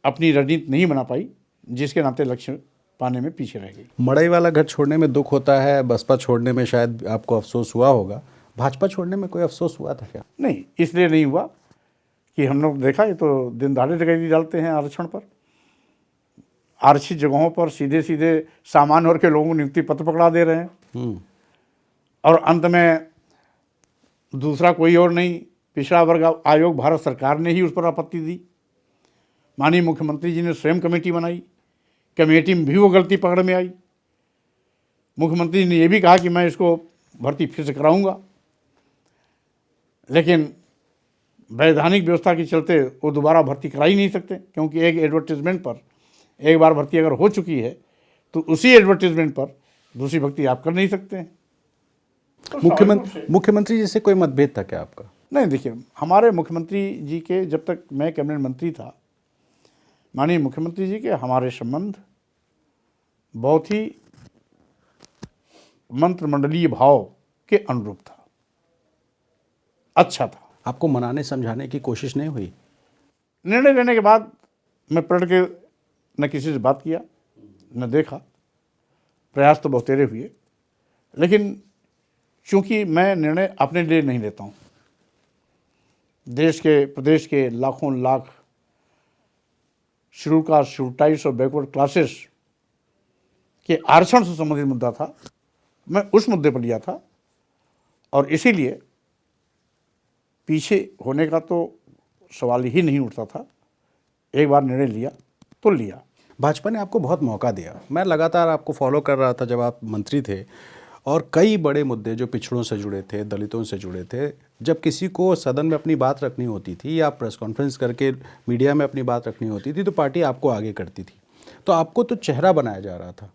अपनी रणनीति नहीं बना पाई, जिसके नाते लक्ष्य पाने में पीछे रह गई। मड़ई वाला घर छोड़ने में दुख होता है, बसपा छोड़ने में शायद आपको अफसोस हुआ होगा, भाजपा छोड़ने में कोई अफसोस हुआ था क्या? नहीं, इसलिए नहीं हुआ कि हम लोग देखा ये तो दिन दहाड़े डकैती डालते हैं आरक्षण पर, आरक्षित जगहों पर सीधे सीधे सामान्य वर्ग के लोगों को नियुक्ति पत्र पकड़ा दे रहे हैं, और अंत में दूसरा कोई और नहीं, पिछड़ा वर्ग आयोग भारत सरकार ने ही उस पर आपत्ति दी। माननीय मुख्यमंत्री जी ने स्वयं कमेटी बनाई, कमेटी में भी वो गलती पकड़ में आई। मुख्यमंत्री जी ने यह भी कहा कि मैं इसको भर्ती फिर से कराऊंगा, लेकिन वैधानिक व्यवस्था के चलते वो दोबारा भर्ती करा ही नहीं सकते, क्योंकि एक एडवर्टीजमेंट पर एक बार भर्ती अगर हो चुकी है तो उसी एडवर्टीजमेंट पर दूसरी भर्ती आप कर नहीं सकते हैं। तो मुख्यमंत्री जी से कोई मतभेद था क्या आपका? नहीं, देखिए, हमारे मुख्यमंत्री जी के, जब तक मैं कैबिनेट मंत्री था, माननीय मुख्यमंत्री जी के हमारे संबंध बहुत ही मंत्रिमंडलीय भाव के अनुरूप था, अच्छा था। आपको मनाने समझाने की कोशिश नहीं हुई? निर्णय लेने के बाद मैं पलट के न किसी से बात किया, न देखा। प्रयास तो बहुतेरे हुए, लेकिन चूंकि मैं निर्णय अपने लिए नहीं लेता हूँ, देश के, प्रदेश के लाखों lakh schedule caste, schedule tribes और बैकवर्ड क्लासेस के आरक्षण से संबंधित मुद्दा था, मैं उस मुद्दे पर लिया था, और इसीलिए पीछे होने का तो सवाल ही नहीं उठता था। एक बार निर्णय लिया तो लिया। भाजपा ने आपको बहुत मौका दिया, मैं लगातार आपको फॉलो कर रहा था जब आप मंत्री थे, और कई बड़े मुद्दे जो पिछड़ों से जुड़े थे, दलितों से जुड़े थे, जब किसी को सदन में अपनी बात रखनी होती थी या प्रेस कॉन्फ्रेंस करके मीडिया में अपनी बात रखनी होती थी, तो पार्टी आपको आगे करती थी। तो आपको तो चेहरा बनाया जा रहा था।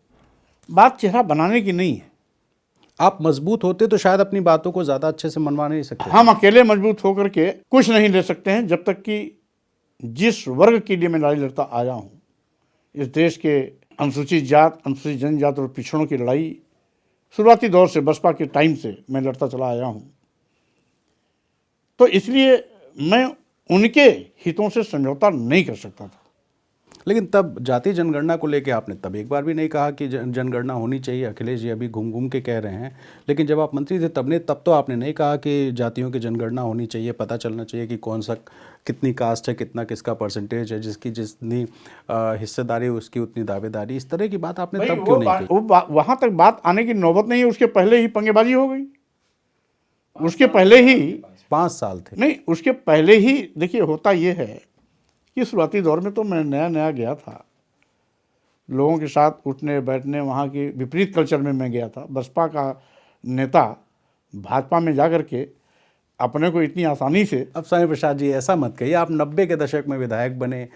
बात चेहरा बनाने की नहीं है। आप मजबूत होते तो शायद अपनी बातों को ज़्यादा अच्छे से मनवा नहीं सकते। हम अकेले मजबूत होकर के कुछ नहीं ले सकते हैं, जब तक कि जिस वर्ग के लिए मैं लड़ाई लड़ता आया हूँ, इस देश के अनुसूचित जात, अनुसूचित जनजात और पिछड़ों की लड़ाई शुरुआती दौर से, बसपा के टाइम से मैं लड़ता चला आया हूँ, तो इसलिए मैं उनके हितों से समझौता नहीं कर सकता था। लेकिन तब जातीय जनगणना को लेकर आपने तब एक बार भी नहीं कहा कि जनगणना होनी चाहिए। अखिलेश जी अभी घूम घूम के कह रहे हैं, लेकिन जब आप मंत्री थे तब तो आपने नहीं कहा कि जातियों की जनगणना होनी चाहिए, पता चलना चाहिए कि कौन सा, कितनी कास्ट है, कितना किसका परसेंटेज है, जिसकी जितनी हिस्सेदारी उसकी उतनी दावेदारी। इस तरह की बात आपने तब क्यों नहीं की? वहाँ तक बात आने की नौबत नहीं है, उसके पहले ही पंगेबाजी हो गई। उसके पहले ही 5 साल थे। नहीं, उसके पहले ही देखिए, होता ये है कि शुरुआती दौर में तो मैं नया नया गया था, लोगों के साथ उठने बैठने, वहाँ के विपरीत कल्चर में मैं गया था। बसपा का नेता भाजपा में जाकर के अपने को इतनी आसानी से, अब स्वामी प्रसाद जी ऐसा मत कहिए, आप 90 के दशक में विधायक बने,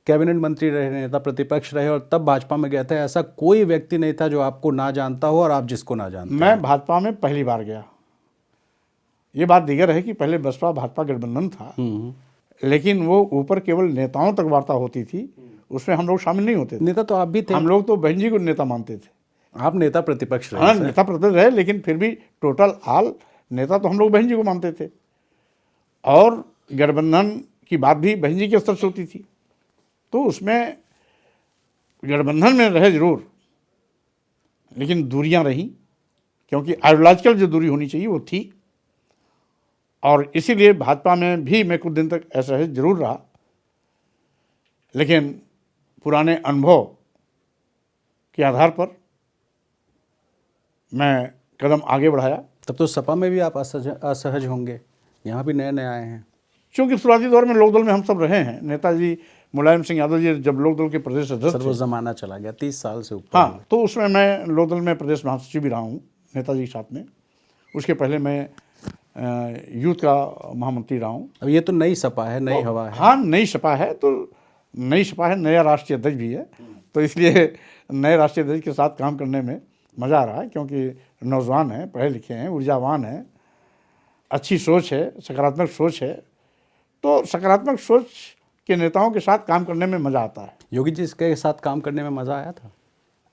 कैबिनेट मंत्री रहे, नेता प्रतिपक्ष रहे और तब भाजपा में गए थे। ऐसा कोई व्यक्ति नहीं था जो आपको ना जानता हो और आप जिसको ना जानते। मैं भाजपा में पहली बार गया। ये बात दीगर है कि पहले बसपा भाजपा गठबंधन था, लेकिन वो ऊपर केवल नेताओं तक वार्ता होती थी, उसमें हम लोग शामिल नहीं होते थे। नेता तो आप भी थे। हम लोग तो बहन जी को नेता मानते थे। आप नेता प्रतिपक्ष रहे। हाँ, नेता प्रतिपक्ष रहे, लेकिन फिर भी टोटल ऑल नेता तो हम लोग बहन जी को मानते थे। और गठबंधन की बात भी बहन जी के स्तर से होती थी, तो उसमें गठबंधन में रहे जरूर, लेकिन दूरियां रहीं, क्योंकि आइडियोलॉजिकल जो दूरी होनी चाहिए वो थी। और इसीलिए भाजपा में भी मैं कुछ दिन तक ऐसा है जरूर रहा, लेकिन पुराने अनुभव के आधार पर मैं कदम आगे बढ़ाया। तब तो सपा में भी आप असहज होंगे, यहाँ भी नए नए आए हैं। क्योंकि शुरुआती दौर में लोकदल में हम सब रहे हैं। नेताजी मुलायम सिंह यादव जी जब लोकदल के प्रदेश अध्यक्ष सर वो थे, जमाना चला गया 30 साल से ऊपर। हाँ, तो उसमें मैं लोकदल में प्रदेश महासचिव भी रहा हूँ नेताजी के साथ में। उसके पहले मैं यूथ का महामंत्री रहा हूँ। अब ये तो नई सपा है, नई हवा है। हाँ, नई सपा है, तो नई सपा है, नया राष्ट्रीय अध्यक्ष भी है, तो इसलिए नए राष्ट्रीय अध्यक्ष के साथ काम करने में मज़ा आ रहा है, क्योंकि नौजवान हैं, पढ़े लिखे हैं, ऊर्जावान हैं, अच्छी सोच है, सकारात्मक सोच है। तो सकारात्मक सोच के नेताओं के साथ काम करने में मज़ा आता है। योगी जी के साथ काम करने में मज़ा आया था?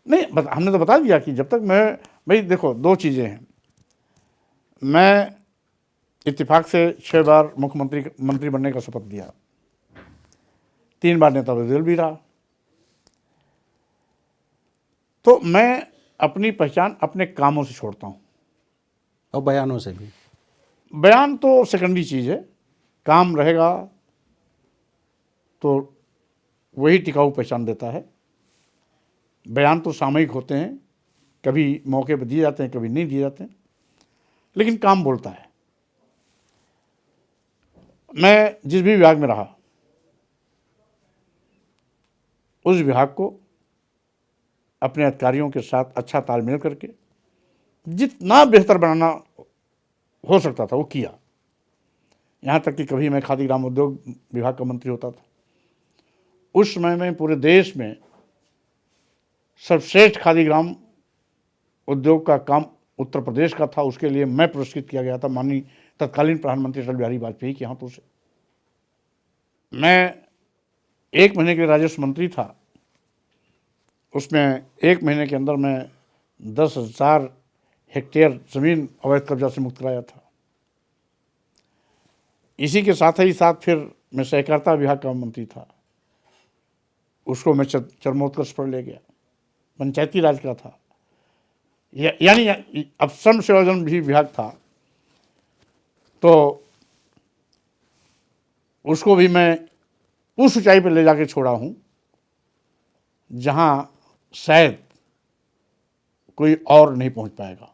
नहीं, हमने तो बता दिया कि जब तक मैं, भाई देखो, दो चीज़ें हैं। मैं इत्तेफाक से 6 बार मंत्री बनने का शपथ लिया, 3 बार नेता विरोधी दल भी रहा। तो मैं अपनी पहचान अपने कामों से छोड़ता हूँ, और बयानों से भी। बयान तो सेकेंडरी चीज़ है, काम रहेगा तो वही टिकाऊ पहचान देता है। बयान तो सामयिक होते हैं, कभी मौके पर दिए जाते हैं, कभी नहीं दिए जाते हैं, लेकिन काम बोलता है। मैं जिस भी विभाग में रहा, उस विभाग को अपने अधिकारियों के साथ अच्छा तालमेल करके जितना बेहतर बनाना हो सकता था वो किया। यहाँ तक कि कभी मैं खादी ग्राम उद्योग विभाग का मंत्री होता था। उस समय में पूरे देश में सर्वश्रेष्ठ खादी ग्राम उद्योग का काम उत्तर प्रदेश का था। उसके लिए मैं पुरस्कृत किया गया था माननीय तत्कालीन प्रधानमंत्री अटल बिहारी वाजपेयी के हाथों से। मैं 1 महीने के लिए राजस्व मंत्री था। उसमें 1 महीने के अंदर मैं 10,000 हेक्टेयर जमीन अवैध कब्जा से मुक्त कराया था। इसी के साथ ही साथ फिर मैं सहकारिता विभाग का मंत्री था, उसको मैं चरमोत्कर्ष पर ले गया। पंचायती राज का था, यानी अब श्रम सेवाजन भी विभाग था, तो उसको भी मैं उस ऊंचाई पर ले जाके छोड़ा हूं जहां शायद कोई और नहीं पहुंच पाएगा।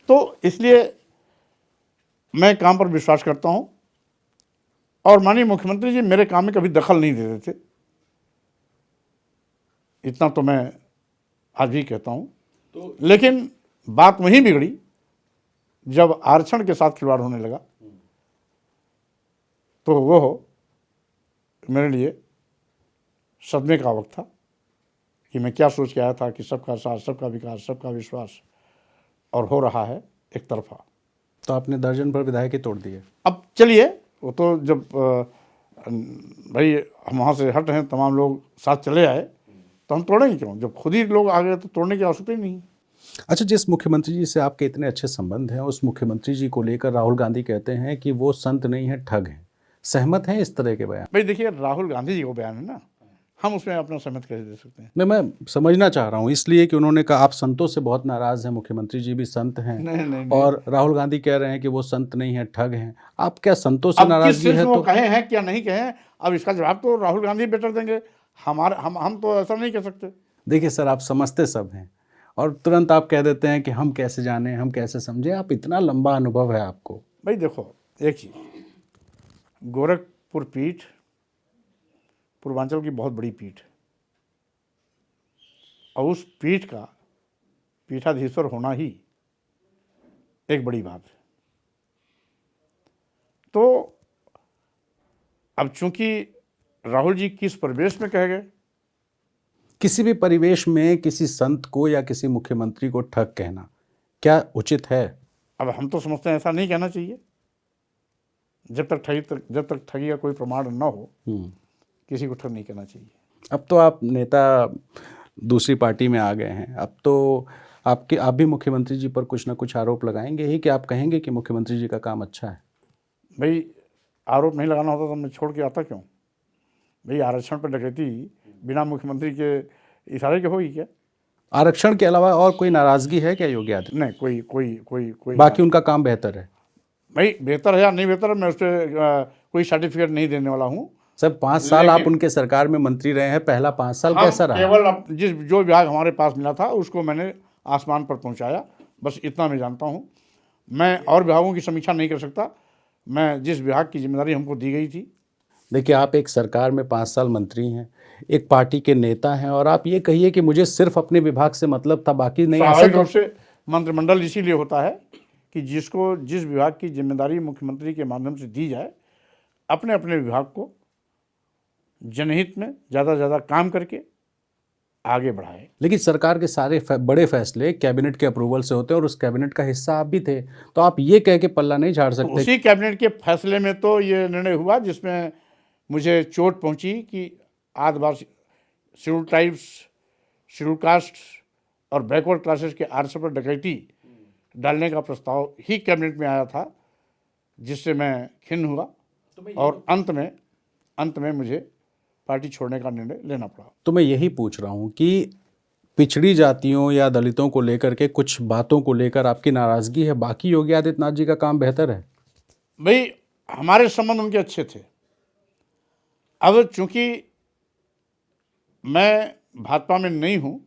तो इसलिए मैं काम पर विश्वास करता हूं, और माननीय मुख्यमंत्री जी मेरे काम में कभी दखल नहीं देते थे, इतना तो मैं आज भी कहता हूं। तो लेकिन बात वहीं बिगड़ी जब आरक्षण के साथ खिलवाड़ होने लगा, तो वो मेरे लिए सदमे का वक्त था कि मैं क्या सोच के आया था कि सबका साथ, सबका विकास, सबका विश्वास, और हो रहा है एक तरफा। तो आपने दर्जन पर विधायक ही तोड़ दिए। अब चलिए, वो तो जब भाई हम वहाँ से हट रहे हैं, तमाम लोग साथ चले आए, तो हम तोड़ेंगे क्यों? जब खुद ही लोग आ गए तो तोड़ने की आवश्यकता ही नहीं। अच्छा, जिस मुख्यमंत्री जी से आपके इतने अच्छे संबंध हैं, उस मुख्यमंत्री जी को लेकर राहुल गांधी कहते हैं कि वो संत नहीं है, ठग हैं। सहमत हैं इस तरह के बयान? भाई देखिए, राहुल गांधी जी को बयान है ना, हम उसमें अपना सहमत कैसे दे सकते हैं? मैं समझना चाह रहा हूँ, इसलिए कि उन्होंने कहा आप संतों से बहुत नाराज हैं, मुख्यमंत्री जी भी संत हैं। नहीं। और राहुल गांधी कह रहे हैं कि वो संत नहीं है, ठग हैं। आप क्या संतों से अब नाराजगी किस है? वो तो कहे हैं क्या नहीं कहे हैं, अब इसका जवाब तो राहुल गांधी बेटर देंगे। हम तो ऐसा नहीं कह सकते। देखिए सर, आप समझते सब हैं और तुरंत आप कह देते हैं कि हम कैसे जाने, हम कैसे समझे। आप इतना लंबा अनुभव है आपको। भाई देखो, एक चीज, गोरखपुर पीठ पूर्वांचल की बहुत बड़ी पीठ है, और उस पीठ का पीठाधीश्वर होना ही एक बड़ी बात है। तो अब चूंकि राहुल जी किस परिवेश में कह गए, किसी भी परिवेश में किसी संत को या किसी मुख्यमंत्री को ठग कहना क्या उचित है? अब हम तो समझते हैं ऐसा नहीं कहना चाहिए। जब तक ठगी का कोई प्रमाण न हो, किसी को ठग नहीं कहना चाहिए। अब तो आप नेता दूसरी पार्टी में आ गए हैं, अब तो आप भी मुख्यमंत्री जी पर कुछ ना कुछ आरोप लगाएंगे ही कि आप कहेंगे कि मुख्यमंत्री जी का काम अच्छा है? भाई आरोप नहीं लगाना होता तो मैं छोड़ के आता क्यों? भाई आरक्षण पर डकैती बिना मुख्यमंत्री के इशारे के होगी क्या? आरक्षण के अलावा और कोई नाराजगी है क्या योगी आदित्यनाथ? नहीं, कोई बाकी उनका काम बेहतर है। भाई बेहतर है या नहीं बेहतर है, मैं उस पर कोई सर्टिफिकेट नहीं देने वाला हूँ। सर 5 साल आप उनके सरकार में मंत्री रहे हैं, पहला 5 साल कैसा रहा? केवल जो विभाग हमारे पास मिला था उसको मैंने आसमान पर पहुंचाया, बस इतना मैं जानता हूं। मैं और विभागों की समीक्षा नहीं कर सकता। मैं जिस विभाग की जिम्मेदारी हमको दी गई थी। देखिए, आप एक सरकार में 5 साल मंत्री हैं, एक पार्टी के नेता हैं, और आप ये कहिए कि मुझे सिर्फ अपने विभाग से मतलब था, बाकी नहीं। स्वाभाविक रूप से मंत्रिमंडल इसीलिए होता है कि जिस विभाग की जिम्मेदारी मुख्यमंत्री के माध्यम से दी जाए, अपने अपने विभाग को जनहित में ज़्यादा से ज़्यादा काम करके आगे बढ़ाए। लेकिन सरकार के सारे बड़े फैसले कैबिनेट के अप्रूवल से होते हैं और उस कैबिनेट का हिस्सा आप भी थे, तो आप ये कह के पल्ला नहीं झाड़ सकते। तो उसी कैबिनेट के फैसले में तो ये निर्णय हुआ जिसमें मुझे चोट पहुंची कि आदिवासी, शेड्यूल ट्राइब्स, शेड्यूल कास्ट और बैकवर्ड क्लासेस के आरक्षण पर डकैती डालने का प्रस्ताव ही कैबिनेट में आया था, जिससे मैं खिन्न हुआ और अंत में मुझे पार्टी छोड़ने का निर्णय लेना पड़ा। तो मैं यही पूछ रहा हूँ कि पिछड़ी जातियों या दलितों को लेकर के कुछ बातों को लेकर आपकी नाराजगी है, बाकी योगी आदित्यनाथ जी का काम बेहतर है? भाई हमारे संबंध उनके अच्छे थे। अब चूंकि मैं भाजपा में नहीं हूं,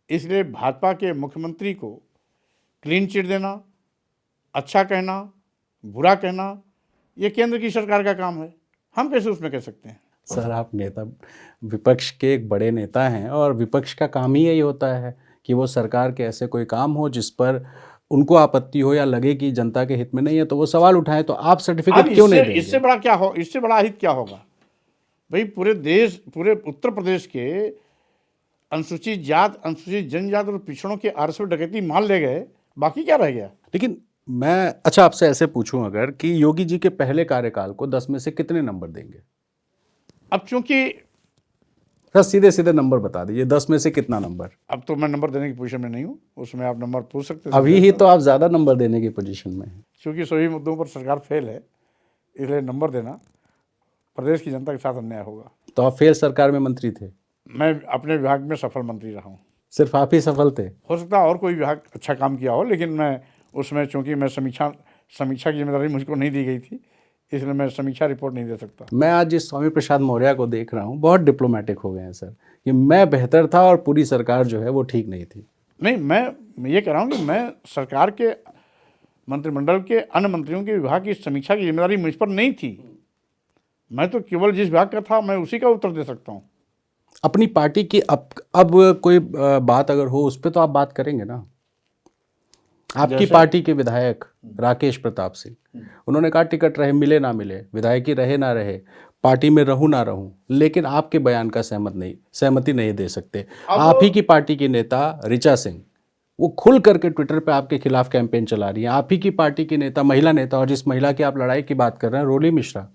इसलिए भाजपा के मुख्यमंत्री को क्लीन चिट देना, अच्छा कहना, बुरा कहना, ये केंद्र की सरकार का काम है। हम कैसे उसमें कह सकते हैं? सर, आप नेता, विपक्ष के एक बड़े नेता हैं और विपक्ष का काम ही यही होता है कि वो सरकार के ऐसे कोई काम हो जिस पर उनको आपत्ति हो या लगे कि जनता के हित में नहीं है तो वो सवाल उठाएं। तो आप सर्टिफिकेट क्यों नहीं देंगे? इससे बड़ा हित क्या होगा? भाई पूरे उत्तर प्रदेश के अनुसूचित जात, अनुसूचित जनजात और पिछड़ों के आरक्षण डकैती मान ले गए, बाकी क्या रह गया? लेकिन मैं अच्छा आपसे ऐसे पूछूं अगर कि योगी जी के पहले कार्यकाल को 10 में से कितने नंबर देंगे? अब चूंकि सर सीधे सीधे नंबर बता दीजिए, 10 में से कितना नंबर? अब तो मैं नंबर देने की पोजीशन में नहीं हूँ, उसमें आप नंबर पूछ सकते हैं। अभी ही तो आप ज़्यादा नंबर देने की पोजीशन में हैं। क्योंकि सभी मुद्दों पर सरकार फेल है, इसलिए नंबर देना प्रदेश की जनता के साथ अन्याय होगा। तो आप फेल सरकार में मंत्री थे? मैं अपने विभाग में सफल मंत्री रहा हूँ। सिर्फ आप ही सफल थे? हो सकता है और कोई विभाग अच्छा काम किया हो, लेकिन मैं उसमें, चूंकि मैं समीक्षा की जिम्मेदारी मुझको नहीं दी गई थी, इसलिए मैं समीक्षा रिपोर्ट नहीं दे सकता। मैं आज जिस स्वामी प्रसाद मौर्य को देख रहा हूँ, बहुत डिप्लोमेटिक हो गए हैं सर, कि मैं बेहतर था और पूरी सरकार जो है वो ठीक नहीं थी। नहीं, मैं ये कह रहा हूँ कि मैं सरकार के मंत्रिमंडल के अन्य मंत्रियों के विभाग की समीक्षा की जिम्मेदारी मुझ पर नहीं थी। मैं तो केवल जिस विभाग का था मैं उसी का उत्तर दे सकता हूँ। अपनी पार्टी की अब कोई बात अगर हो उस पर तो आप बात करेंगे ना? आपकी पार्टी के विधायक राकेश प्रताप सिंह, उन्होंने कहा टिकट रहे मिले ना मिले, विधायकी रहे ना रहे, पार्टी में रहूं ना रहूं, लेकिन आपके बयान का सहमति नहीं दे सकते। आप ही की पार्टी की नेता ऋचा सिंह, वो खुल करके ट्विटर पे आपके खिलाफ कैंपेन चला रही है। आप ही की पार्टी की नेता, महिला नेता, और जिस महिला की आप लड़ाई की बात कर रहे हैं, रोली मिश्रा,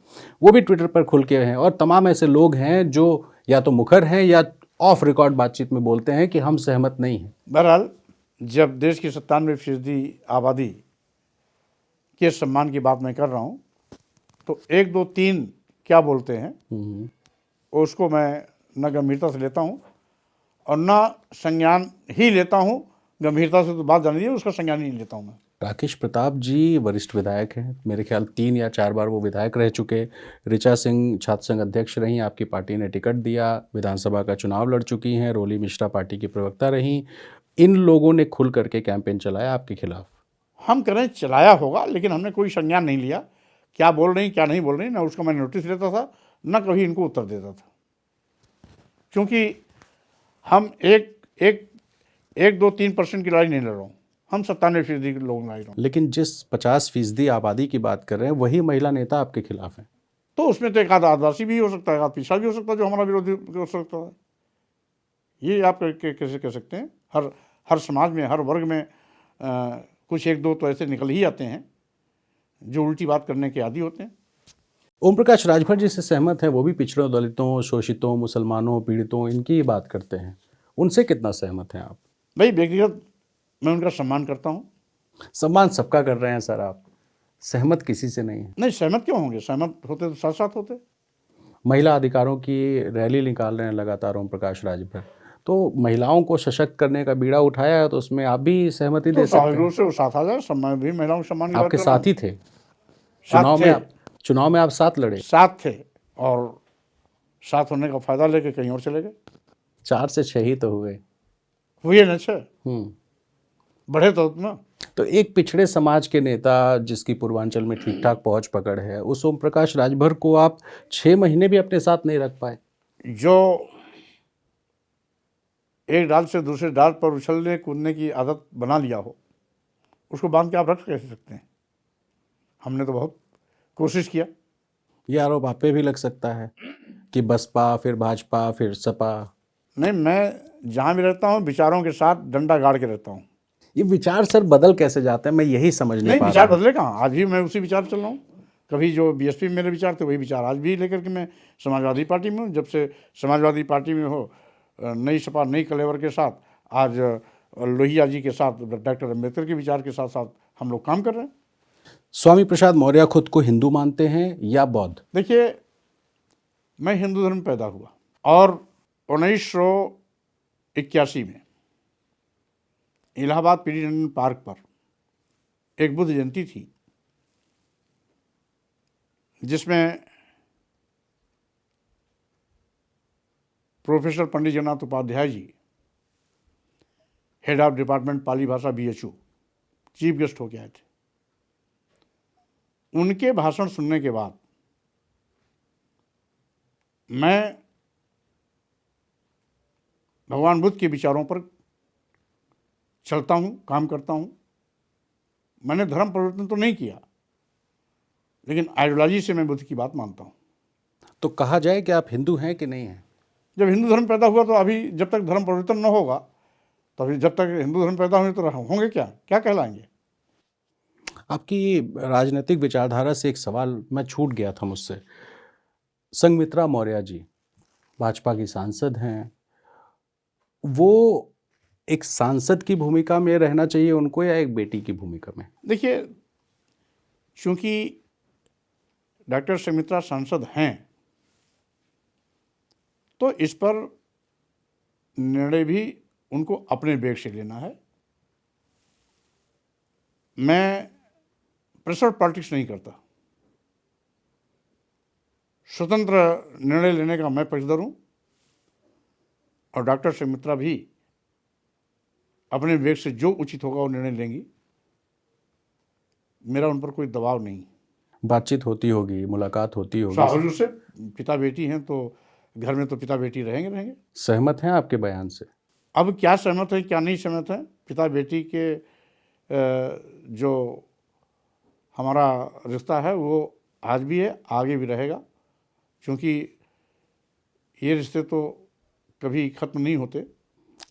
वो भी ट्विटर पर खुल के हैं। और तमाम ऐसे लोग हैं जो या तो मुखर हैं या ऑफ रिकॉर्ड बातचीत में बोलते हैं कि हम सहमत नहीं हैं। बहरहाल, जब देश की 97% आबादी के सम्मान की बात मैं कर रहा हूँ, तो 1, 2, 3 क्या बोलते हैं उसको मैं न गंभीरता से लेता हूँ और न संज्ञान ही लेता हूँ। गंभीरता से तो बात जान लीजिए, उसका संज्ञान ही नहीं लेता हूँ मैं। राकेश प्रताप जी वरिष्ठ विधायक हैं, मेरे ख्याल 3 या 4 बार वो विधायक रह चुके। ऋचा सिंह छात्र संघ अध्यक्ष रहीं, आपकी पार्टी ने टिकट दिया, विधानसभा का चुनाव लड़ चुकी हैं। रोली मिश्रा पार्टी की प्रवक्ता रहीं। इन लोगों ने खुल करके कैंपेन चलाया आपके खिलाफ। हम करें चलाया होगा, लेकिन हमने कोई संज्ञान नहीं लिया क्या बोल रही क्या नहीं बोल रही, ना उसका मैं नोटिस लेता था, न कभी इनको उत्तर देता था। क्योंकि हम 1, 2, 3% की लड़ाई नहीं लड़ रहा हूँ। हम 97% के लोगों का हूँ। लेकिन जिस 50% आबादी की बात कर रहे हैं वही महिला नेता आपके खिलाफ हैं। तो उसमें तो एक आध आदिवासी भी हो सकता है, एक आध पिछड़ा भी हो सकता है जो हमारा विरोधी हो सकता है। ये आप कैसे कह सकते हैं? हर समाज में, हर वर्ग में कुछ एक दो तो ऐसे निकल ही आते हैं जो उल्टी बात करने के आदी होते हैं। ओम प्रकाश राजभर जी से सहमत हैं? वो भी पिछड़ों, दलितों, शोषितों, मुसलमानों, पीड़ितों, इनकी ही बात करते हैं। उनसे कितना सहमत हैं आप? भाई व्यक्तिगत मैं उनका सम्मान करता हूँ। सम्मान सबका कर रहे हैं सर आप, सहमत किसी से नहीं है। नहीं, सहमत क्यों होंगे? सहमत होते तो साथ साथ होते। महिला अधिकारों की रैली निकाल रहे हैं लगातार ओम प्रकाश राजभर, तो महिलाओं को सशक्त करने का बीड़ा उठाया है, तो उसमें आप भी सहमति तो दे सकते स्वाभाविक हैं। रूप से वो साथ आ जाए। सम्मान भी, महिलाओं के सम्मान की बात आपके कर रहा हूँ। साथ ही थे साथ थे, चुनाव में आप साथ लड़े। साथ थे, और साथ होने का फायदा लेके कहीं और चले गए। 4 से 6 ही तो हुए। हुए न 6, हम्म। बढ़े तो उतना। तो एक पिछड़े समाज के नेता जिसकी पूर्वांचल में ठीक ठाक पहुंच पकड़ है, उस ओम प्रकाश राजभर को आप 6 महीने भी अपने साथ नहीं रख पाए। जो एक डाल से दूसरे डाल पर उछलने कूदने की आदत बना लिया हो, उसको बांध के आप रख कैसे सकते हैं? हमने तो बहुत कोशिश किया। ये आरोप आप पे भी लग सकता है कि बसपा, फिर भाजपा, फिर सपा। नहीं, मैं जहाँ भी रहता हूँ विचारों के साथ डंडा गाड़ के रहता हूँ। ये विचार सर बदल कैसे जाते हैं, मैं यही समझ नहीं नहीं, पा विचार रहा हूं। बदले कहाँ? आज भी मैं उसी विचार चल रहा हूँ। कभी जो बीएसपी में मेरे विचार थे वही विचार आज भी लेकर के मैं समाजवादी पार्टी में हूँ। जब से समाजवादी पार्टी में हो, नई सपा नई कलेवर के साथ, आज लोहिया जी के साथ, डॉक्टर अम्बेडकर के विचार के साथ साथ हम लोग काम कर रहे हैं। स्वामी प्रसाद मौर्य खुद को हिंदू मानते हैं या बौद्ध? देखिए, मैं हिंदू धर्म में पैदा हुआ और 1981 में इलाहाबाद पीडी नंदन पार्क पर एक बुद्ध जयंती थी, जिसमें professor Pandit Jagannath Upadhyay ji, head of department Pali भाषा BHU, चीफ गेस्ट होके आए थे। उनके भाषण सुनने के बाद मैं भगवान बुद्ध के विचारों पर चलता हूँ, काम करता हूँ। मैंने धर्म परिवर्तन तो नहीं किया, लेकिन आइडियोलॉजी से मैं बुद्ध की बात मानता हूँ। तो कहा जाए कि आप हिंदू हैं कि नहीं हैं? जब हिंदू धर्म पैदा हुआ तो अभी जब तक धर्म परिवर्तन न होगा, तो अभी जब तक हिंदू धर्म पैदा होंगे तो होंगे क्या कहलाएंगे? आपकी राजनीतिक विचारधारा से एक सवाल मैं छूट गया था मुझसे। संघमित्रा मौर्य जी भाजपा की सांसद हैं, वो एक सांसद की भूमिका में रहना चाहिए उनको या एक बेटी की भूमिका में? देखिए, चूंकि डॉक्टर संघमित्रा सांसद हैं, तो इस पर निर्णय भी उनको अपने वेग से लेना है। मैं प्रेशर पॉलिटिक्स नहीं करता, स्वतंत्र निर्णय लेने का मैं पक्षधर हूँ, और डॉक्टर संघमित्रा भी अपने वेग से जो उचित होगा वो निर्णय लेंगी। मेरा उन पर कोई दबाव नहीं। बातचीत होती होगी, मुलाकात होती होगी। स्वाभाविक से पिता बेटी हैं तो घर में तो पिता बेटी रहेंगे। सहमत हैं आपके बयान से? अब क्या सहमत है क्या नहीं सहमत है, पिता बेटी के जो हमारा रिश्ता है वो आज भी है, आगे भी रहेगा, क्योंकि ये रिश्ते तो कभी ख़त्म नहीं होते।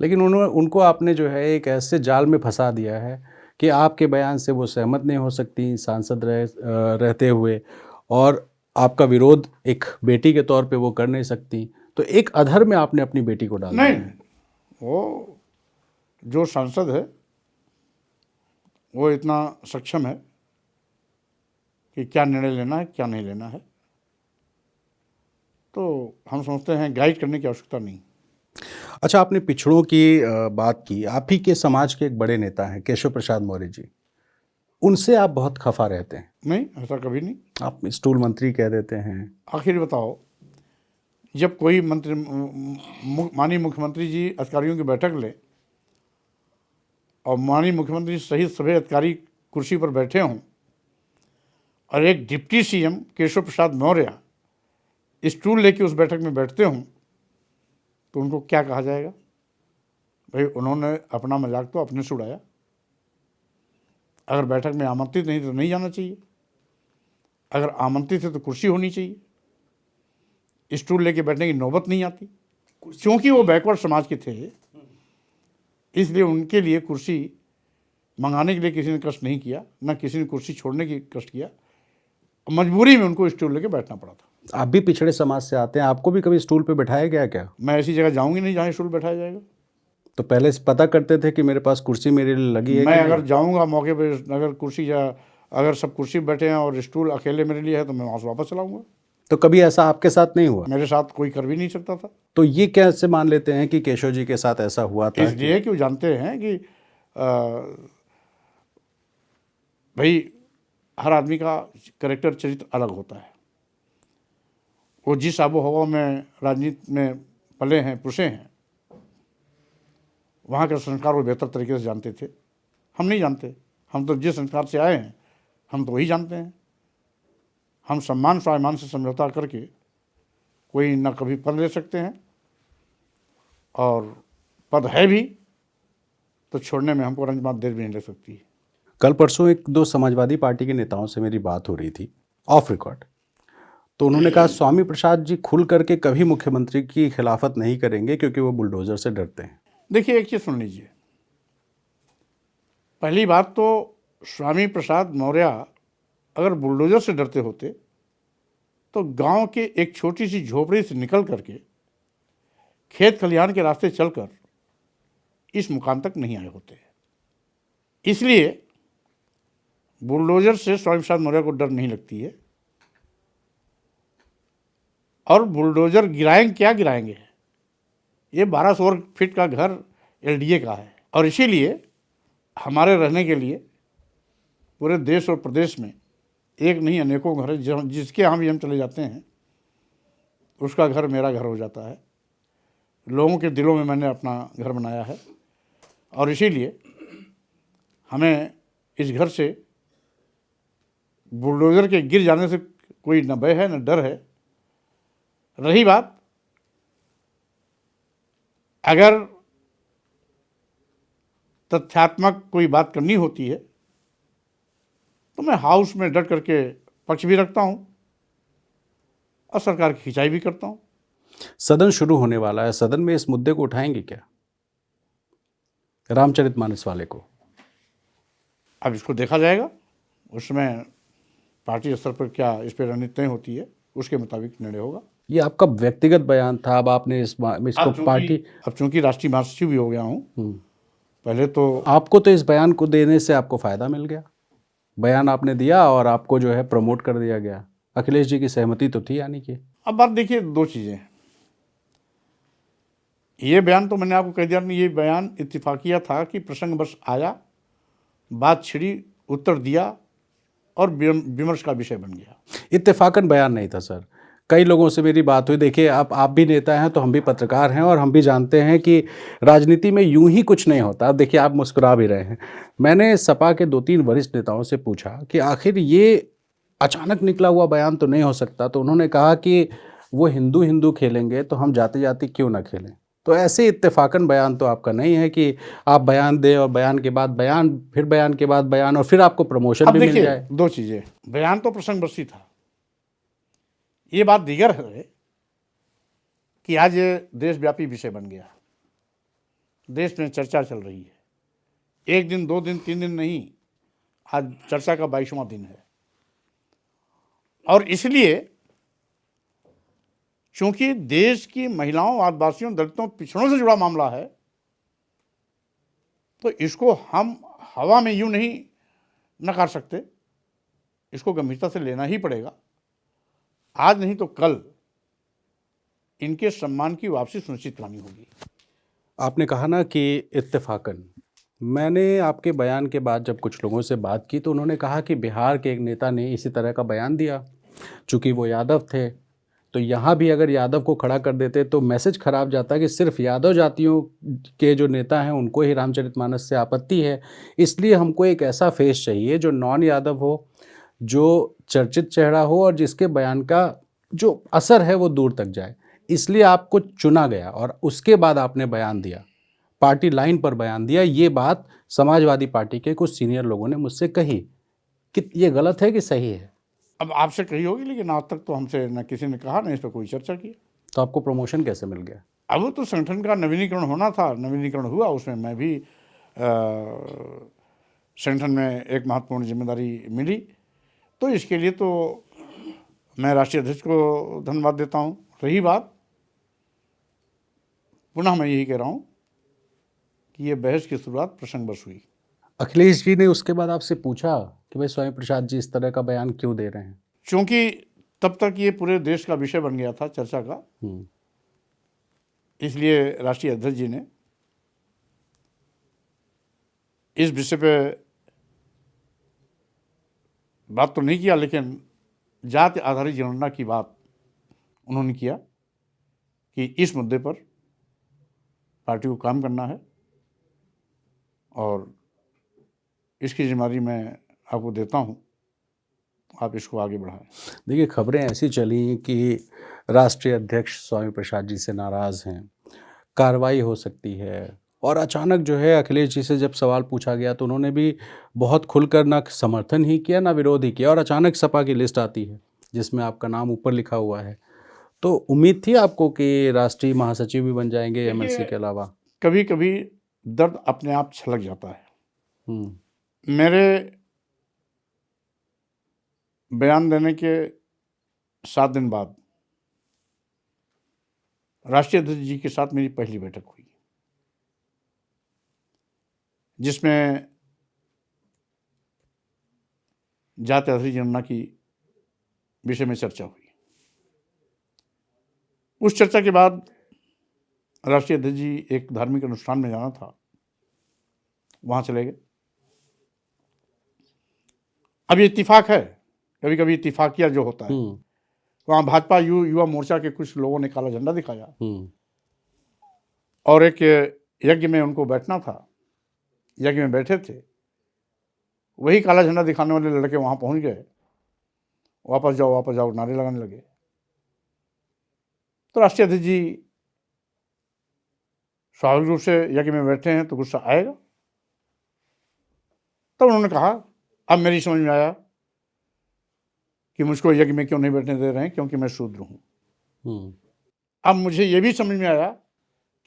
लेकिन उनको आपने जो है एक ऐसे जाल में फंसा दिया है कि आपके बयान से वो सहमत नहीं हो सकती सांसद रहते हुए, और आपका विरोध एक बेटी के तौर पे वो कर नहीं सकती, तो एक अधर में आपने अपनी बेटी को डाल दिया। नहीं, वो जो सांसद है वो इतना सक्षम है कि क्या निर्णय लेना है क्या नहीं लेना है, तो हम समझते हैं गाइड करने की आवश्यकता नहीं। अच्छा, आपने पिछड़ों की बात की। आप ही के समाज के एक बड़े नेता हैं केशव प्रसाद मौर्य जी, उनसे आप बहुत खफा रहते हैं। नहीं, ऐसा कभी नहीं। आप स्टूल मंत्री कह देते हैं। आखिर बताओ, जब कोई मंत्री माननीय मुख्यमंत्री जी अधिकारियों की बैठक ले और माननीय मुख्यमंत्री सहित सभी अधिकारी कुर्सी पर बैठे हों और एक deputy CM Keshav Prasad Maurya stool लेके उस बैठक में बैठते हों, तो उनको क्या कहा जाएगा? भाई, उन्होंने अपना मजाक तो अपने से उड़ाया। अगर बैठक में आमंत्रित नहीं तो नहीं जाना चाहिए, अगर आमंत्रित है तो कुर्सी होनी चाहिए, स्टूल लेके बैठने की नौबत नहीं आती। क्योंकि वो बैकवर्ड समाज के थे, इसलिए उनके लिए कुर्सी मंगाने के लिए किसी ने कष्ट नहीं किया, ना किसी ने कुर्सी छोड़ने की कष्ट किया। मजबूरी में उनको स्टूल लेके बैठना पड़ा था। आप भी पिछड़े समाज से आते हैं, आपको भी कभी स्टूल पे बैठाया गया क्या? मैं ऐसी जगह जाऊंगी नहीं जहाँ स्टूल बैठाया जाएगा। तो पहले से पता करते थे कि मेरे पास कुर्सी मेरे लिए लगी है? मैं अगर जाऊंगा मौके पे, अगर कुर्सी या अगर सब कुर्सी पे बैठे हैं और स्टूल अकेले मेरे लिए है तो मैं वहाँ से वापस चलाऊंगा। तो कभी ऐसा आपके साथ नहीं हुआ? मेरे साथ कोई कर भी नहीं सकता था। तो ये कैसे मान लेते हैं कि केशव जी के साथ ऐसा हुआ था? इसलिए कि वो जानते हैं कि भाई हर आदमी का कैरेक्टर चरित्र अलग होता है। वो जिस आबो हवा में राजनीति में पले हैं, पुसे हैं, वहाँ के संस्कार वो बेहतर तरीके से जानते थे। हम नहीं जानते। हम तो जिस संस्कार से आए हैं हम तो वही जानते हैं। हम सम्मान स्वाभिमान से समझौता करके कोई न कभी पद ले सकते हैं, और पद है भी तो छोड़ने में हमको रंजमात देर भी नहीं लग सकती। कल परसों एक दो समाजवादी पार्टी के नेताओं से मेरी बात हो रही थी ऑफ रिकॉर्ड, तो उन्होंने कहा स्वामी प्रसाद जी खुल करके कभी मुख्यमंत्री की खिलाफत नहीं करेंगे क्योंकि वो बुलडोजर से डरते हैं। देखिए, एक चीज़ सुन लीजिए। पहली बात तो स्वामी प्रसाद मौर्य अगर बुलडोजर से डरते होते तो गांव के एक छोटी सी झोपड़ी से निकल करके खेत खलिहान के रास्ते चलकर इस मुकाम तक नहीं आए होते। इसलिए बुलडोजर से स्वामी प्रसाद मौर्य को डर नहीं लगती है। और बुलडोजर गिराएंगे, क्या गिराएंगे? ये 1200 वर्ग फीट का घर एलडीए का है, और इसीलिए हमारे रहने के लिए पूरे देश और प्रदेश में एक नहीं अनेकों घर है। जिसके यहाँ भी हम चले जाते हैं उसका घर मेरा घर हो जाता है। लोगों के दिलों में मैंने अपना घर बनाया है, और इसीलिए हमें इस घर से बुलडोजर के गिर जाने से कोई न भय है न डर है। रही बात, अगर तथ्यात्मक कोई बात करनी होती है तो मैं हाउस में डट करके पक्ष भी रखता हूं और सरकार की खिंचाई भी करता हूं। सदन शुरू होने वाला है, सदन में इस मुद्दे को उठाएंगे क्या, रामचरितमानस वाले को? अब इसको देखा जाएगा, उसमें पार्टी स्तर पर क्या इस पर रणनीति तय होती है, उसके मुताबिक निर्णय होगा। ये आपका व्यक्तिगत बयान था, अब आपने इसको पार्टी, अब चूंकि राष्ट्रीय महासचिव भी हो गया हूँ, पहले तो आपको तो इस बयान को देने से आपको फायदा मिल गया। बयान आपने दिया और आपको जो है प्रमोट कर दिया गया। अखिलेश जी की सहमति तो थी यानी कि। अब बात देखिए, दो चीज़ें। ये बयान तो मैंने आपको कह दिया, ये बयान इत्तेफाकिया था कि प्रसंग बस आया, बात छिड़ी, उत्तर दिया और विमर्श का विषय बन गया। इत्तेफाकन बयान नहीं था सर। कई लोगों से मेरी बात हुई। देखिए, आप भी नेता हैं तो हम भी पत्रकार हैं, और हम भी जानते हैं कि राजनीति में यूं ही कुछ नहीं होता। अब देखिए, आप मुस्कुरा भी रहे हैं। मैंने सपा के 2-3 वरिष्ठ नेताओं से पूछा कि आखिर ये अचानक निकला हुआ बयान तो नहीं हो सकता, तो उन्होंने कहा कि वो हिंदू हिंदू खेलेंगे तो हम जाति जाति क्यों ना खेलें। तो ऐसे इत्तेफाकन बयान तो आपका नहीं है कि आप बयान दें और बयान के बाद बयान, फिर बयान के बाद बयान, और फिर आपको प्रमोशन भी मिल जाए। दो चीज़ें, बयान तो प्रसंग बसी था। ये बात दीगर है कि आज ये देशव्यापी विषय बन गया, देश में चर्चा चल रही है। 1 दिन 2 दिन 3 दिन नहीं, आज चर्चा का 22वां दिन है। और इसलिए चूंकि देश की महिलाओं, आदिवासियों, दलितों, पिछड़ों से जुड़ा मामला है, तो इसको हम हवा में यूं नहीं नकार सकते, इसको गंभीरता से लेना ही पड़ेगा। आज नहीं तो कल इनके सम्मान की वापसी सुनिश्चित करनी होगी। आपने कहा ना कि इत्तेफाकन, मैंने आपके बयान के बाद जब कुछ लोगों से बात की तो उन्होंने कहा कि बिहार के एक नेता ने इसी तरह का बयान दिया। चूँकि वो यादव थे तो यहाँ भी अगर यादव को खड़ा कर देते तो मैसेज खराब जाता कि सिर्फ यादव जातियों के जो नेता हैं उनको ही रामचरितमानस से आपत्ति है। इसलिए हमको एक ऐसा फेस चाहिए जो नॉन यादव हो, जो चर्चित चेहरा हो, और जिसके बयान का जो असर है वो दूर तक जाए। इसलिए आपको चुना गया और उसके बाद आपने बयान दिया। पार्टी लाइन पर बयान दिया। ये बात समाजवादी पार्टी के कुछ सीनियर लोगों ने मुझसे कही कि ये गलत है कि सही है। अब आपसे कही होगी, लेकिन आज तक तो हमसे न किसी ने कहा, न इस पर कोई चर्चा की। तो आपको प्रमोशन कैसे मिल गया? अब तो संगठन का नवीनीकरण होना था, नवीनीकरण हुआ, उसमें मैं भी संगठन में एक महत्वपूर्ण जिम्मेदारी मिली। तो इसके लिए तो मैं राष्ट्रीय अध्यक्ष को धन्यवाद देता हूँ। रही बात, पुनः मैं यही कह रहा हूँ कि ये बहस की शुरुआत प्रसंगवश हुई। अखिलेश जी ने उसके बाद आपसे पूछा कि भाई स्वामी प्रसाद जी इस तरह का बयान क्यों दे रहे हैं? क्योंकि तब तक ये पूरे देश का विषय बन गया था चर्चा का, इसलिए राष्ट्रीय अध्यक्ष जी ने इस विषय पे बात तो नहीं किया, लेकिन जाति आधारित जनगणना की बात उन्होंने किया कि इस मुद्दे पर पार्टी को काम करना है और इसकी जिम्मेदारी मैं आपको देता हूं, आप इसको आगे बढ़ाएं। देखिए, खबरें ऐसी चली कि राष्ट्रीय अध्यक्ष स्वामी प्रसाद जी से नाराज़ हैं, कार्रवाई हो सकती है, और अचानक जो है अखिलेश जी से जब सवाल पूछा गया तो उन्होंने भी बहुत खुलकर ना समर्थन ही किया ना विरोध ही किया, और अचानक सपा की लिस्ट आती है जिसमें आपका नाम ऊपर लिखा हुआ है। तो उम्मीद थी आपको कि राष्ट्रीय महासचिव भी बन जाएंगे एमएलसी के अलावा? कभी कभी दर्द अपने आप छलक जाता है। हम्म। मेरे बयान देने के 7 दिन बाद राष्ट्रीय अध्यक्ष जी के साथ मेरी पहली बैठक हुई, जिसमें जाति आधारित जनगणना की विषय में चर्चा हुई। उस चर्चा के बाद राष्ट्रीय अध्यक्ष जी एक धार्मिक अनुष्ठान में जाना था, वहां चले गए। अब ये इत्तिफाक है, कभी कभी इत्तिफाकिया जो होता है, वहां भाजपा युवा मोर्चा के कुछ लोगों ने काला झंडा दिखाया और एक यज्ञ में उनको बैठना था, यज्ञ में बैठे थे, वही काला झंडा दिखाने वाले लड़के वहां पहुंच गए, वापस जाओ नारे लगाने लगे। तो राष्ट्रीय अध्यक्ष जी स्वाभाविक रूप से यज्ञ में बैठे हैं तो गुस्सा आएगा। तब उन्होंने कहा, अब मेरी समझ में आया कि मुझको यज्ञ में क्यों नहीं बैठने दे रहे हैं, क्योंकि मैं शूद्र हूं। अब मुझे यह भी समझ में आया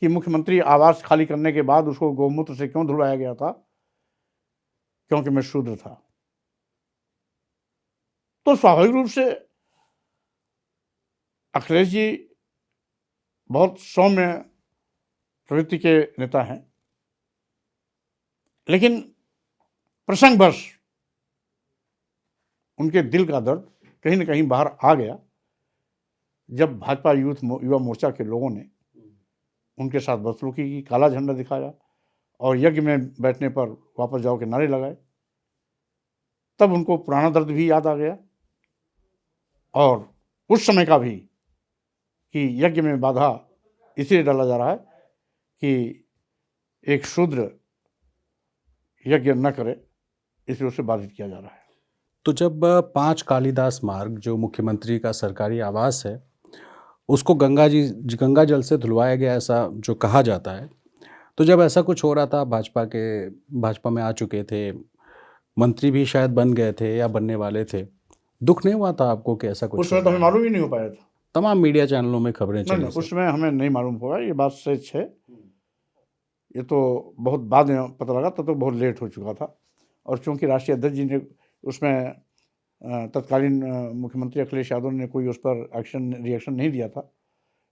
कि मुख्यमंत्री आवास खाली करने के बाद उसको गौमूत्र से क्यों धुलवाया गया था, क्योंकि मैं शूद्र था। तो स्वाभाविक रूप से अखिलेश जी बहुत सौम्य प्रवृत्ति के नेता हैं, लेकिन प्रसंगवश उनके दिल का दर्द कहीं न कहीं बाहर आ गया जब भाजपा युवा मोर्चा के लोगों ने उनके साथ बदसलूकी की, काला झंडा दिखाया और यज्ञ में बैठने पर वापस जाओ के नारे लगाए। तब उनको पुराना दर्द भी याद आ गया और उस समय का भी कि यज्ञ में बाधा इसलिए डाला जा रहा है कि एक शूद्र यज्ञ न करे, इसलिए उसे बाधित किया जा रहा है। तो जब 5 कालीदास मार्ग जो मुख्यमंत्री का सरकारी आवास है उसको गंगा जल से धुलवाया गया, ऐसा जो कहा जाता है, तो जब ऐसा कुछ हो रहा था, भाजपा में आ चुके थे, मंत्री भी शायद बन गए थे या बनने वाले थे, दुख नहीं हुआ था आपको कि ऐसा कुछ? उस समय तो हमें मालूम ही नहीं हो पाया था। तमाम मीडिया चैनलों में खबरें चली। उसमें हमें नहीं मालूम हुआ, ये बात सच है। ये तो बहुत बाद में पता लगा, तब तो बहुत लेट हो चुका था। और चूंकि राष्ट्रीय अध्यक्ष जी ने उसमें तत्कालीन मुख्यमंत्री अखिलेश यादव ने कोई उस पर रिएक्शन नहीं दिया था,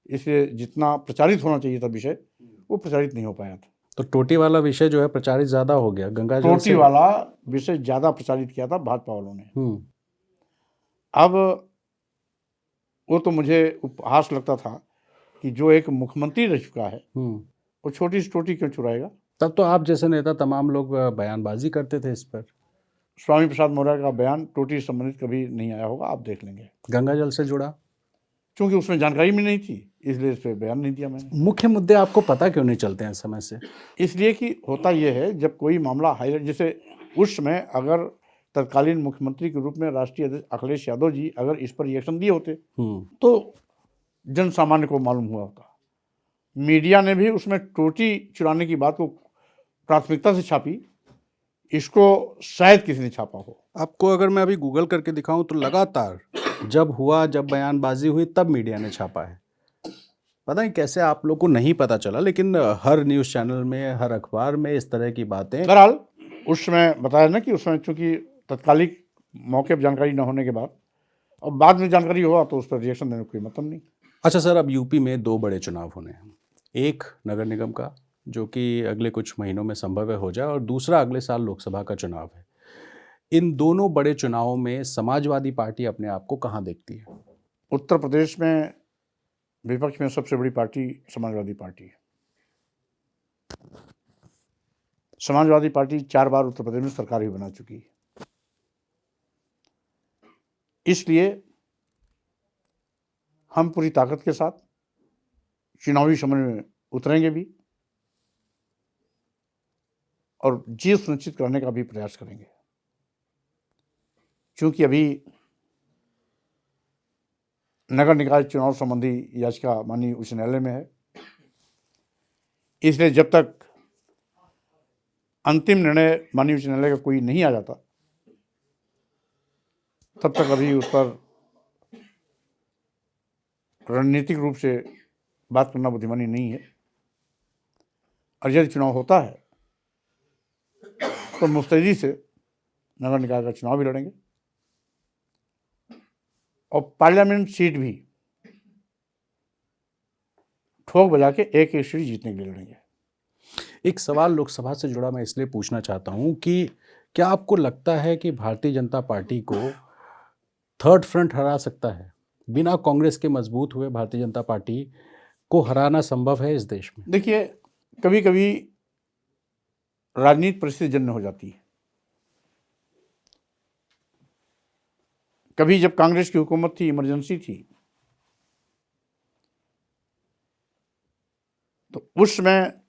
इसलिए जितना प्रचारित होना चाहिए था विषय, वो प्रचारित नहीं हो पाया था। तो टोटी वाला विषय जो है प्रचारित ज़्यादा हो गया, गंगा जल टोटी वाला विषय ज़्यादा प्रचारित किया था भाजपा वालों ने। अब वो तो मुझे उपहास लगता था कि जो एक मुख्यमंत्री रह चुका है वो छोटी सी टोटी क्यों चुराएगा। तब तो आप जैसे नेता तमाम लोग बयानबाजी करते थे इस पर। स्वामी प्रसाद मौर्य का बयान टोटी से संबंधित कभी नहीं आया होगा, आप देख लेंगे। गंगा जल से जुड़ा क्योंकि उसमें जानकारी भी नहीं थी, इसलिए इस पर बयान नहीं दिया मैंने। मुख्य मुद्दे आपको पता क्यों नहीं चलते हैं समय से? इसलिए कि होता यह है, जब कोई मामला हाईलाइट, जैसे उस समय अगर तत्कालीन मुख्यमंत्री के रूप में राष्ट्रीय अध्यक्ष अखिलेश यादव जी अगर इस पर रिएक्शन दिए होते तो जन सामान्य को मालूम हुआ होता। मीडिया ने भी उसमें टोटी चुराने की बात को प्राथमिकता से छापी, इसको शायद किसी ने छापा हो। आपको अगर मैं अभी गूगल करके दिखाऊं तो लगातार जब बयानबाजी हुई तब मीडिया ने छापा है। पता नहीं कैसे आप लोग को नहीं पता चला, लेकिन हर न्यूज़ चैनल में, हर अखबार में इस तरह की बातें। बहरहाल उस समय बताया ना कि उसमें चूंकि तत्कालिक मौके पर जानकारी न होने के बाद और बाद में जानकारी हुआ तो उस पर रिएक्शन देने का कोई मतलब नहीं। अच्छा सर, अब यूपी में 2 बड़े चुनाव होने हैं। एक नगर निगम का, जो कि अगले कुछ महीनों में संभव है हो जाए, और दूसरा अगले साल लोकसभा का चुनाव है। इन दोनों बड़े चुनावों में समाजवादी पार्टी अपने आप को कहाँ देखती है? उत्तर प्रदेश में विपक्ष में सबसे बड़ी पार्टी समाजवादी पार्टी है। समाजवादी पार्टी 4 बार उत्तर प्रदेश में सरकार भी बना चुकी है। इसलिए हम पूरी ताकत के साथ चुनावी समय में उतरेंगे भी और जीत सुनिश्चित करने का भी प्रयास करेंगे। क्योंकि अभी नगर निकाय चुनाव संबंधी याचिका माननीय उच्च न्यायालय में है, इसलिए जब तक अंतिम निर्णय माननीय उच्च न्यायालय का कोई नहीं आ जाता तब तक अभी उस पर रणनीतिक रूप से बात करना बुद्धिमानी नहीं है। और यदि चुनाव होता है तो मुस्तैदी से नगर निकाय का चुनाव भी लड़ेंगे और पार्लियामेंट सीट भी ठोक बजा के एक सीट जीतने के लिए लड़ेंगे। एक सवाल लोकसभा से जुड़ा मैं इसलिए पूछना चाहता हूं कि क्या आपको लगता है कि भारतीय जनता पार्टी को थर्ड फ्रंट हरा सकता है? बिना कांग्रेस के मजबूत हुए भारतीय जनता पार्टी को हराना संभव है इस देश में? देखिए, कभी कभी राजनीति परिस्थिति जन्य हो जाती है। कभी जब कांग्रेस की हुकूमत थी, इमरजेंसी थी, तो उस समय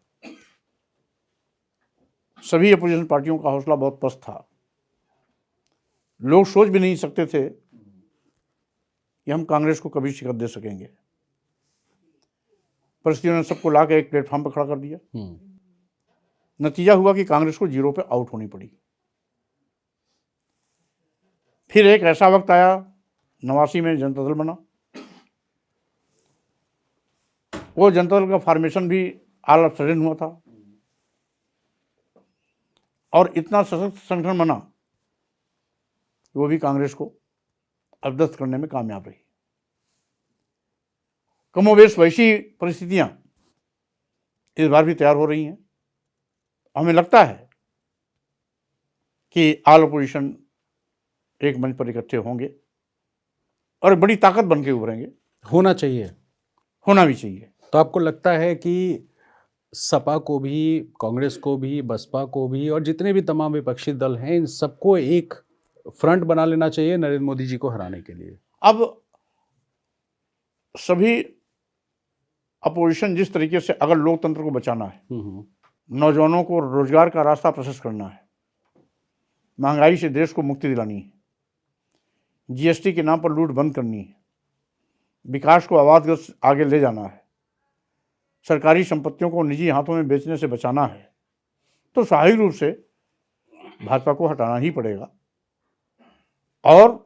सभी अपोजिशन पार्टियों का हौसला बहुत पस्त था। लोग सोच भी नहीं सकते थे कि हम कांग्रेस को कभी शिकस्त दे सकेंगे। परिस्थितियों ने सबको ला के एक प्लेटफॉर्म पर खड़ा कर दिया। नतीजा हुआ कि कांग्रेस को 0 पे आउट होनी पड़ी। फिर एक ऐसा वक्त आया, 89 में जनता दल बना। वो जनता दल का फॉर्मेशन भी ऑल ऑफ सडन हुआ था और इतना सशक्त संगठन बना कि वो भी कांग्रेस को अपदस्थ करने में कामयाब रही। कमोबेश वैसी परिस्थितियां इस बार भी तैयार हो रही हैं। हमें लगता है कि ऑल अपोजिशन एक मंच पर इकट्ठे होंगे और एक बड़ी ताकत बन के उभरेंगे। होना चाहिए, होना भी चाहिए। तो आपको लगता है कि सपा को भी, कांग्रेस को भी, बसपा को भी और जितने भी तमाम विपक्षी दल हैं, इन सबको एक फ्रंट बना लेना चाहिए नरेंद्र मोदी जी को हराने के लिए? अब सभी अपोजिशन जिस तरीके से, अगर लोकतंत्र को बचाना है, नौजवानों को रोजगार का रास्ता प्रशस्त करना है, महंगाई से देश को मुक्ति दिलानी है, जीएसटी के नाम पर लूट बंद करनी है, विकास को आवाजग्रस्त आगे ले जाना है, सरकारी संपत्तियों को निजी हाथों में बेचने से बचाना है, तो स्वाभाविक रूप से भाजपा को हटाना ही पड़ेगा। और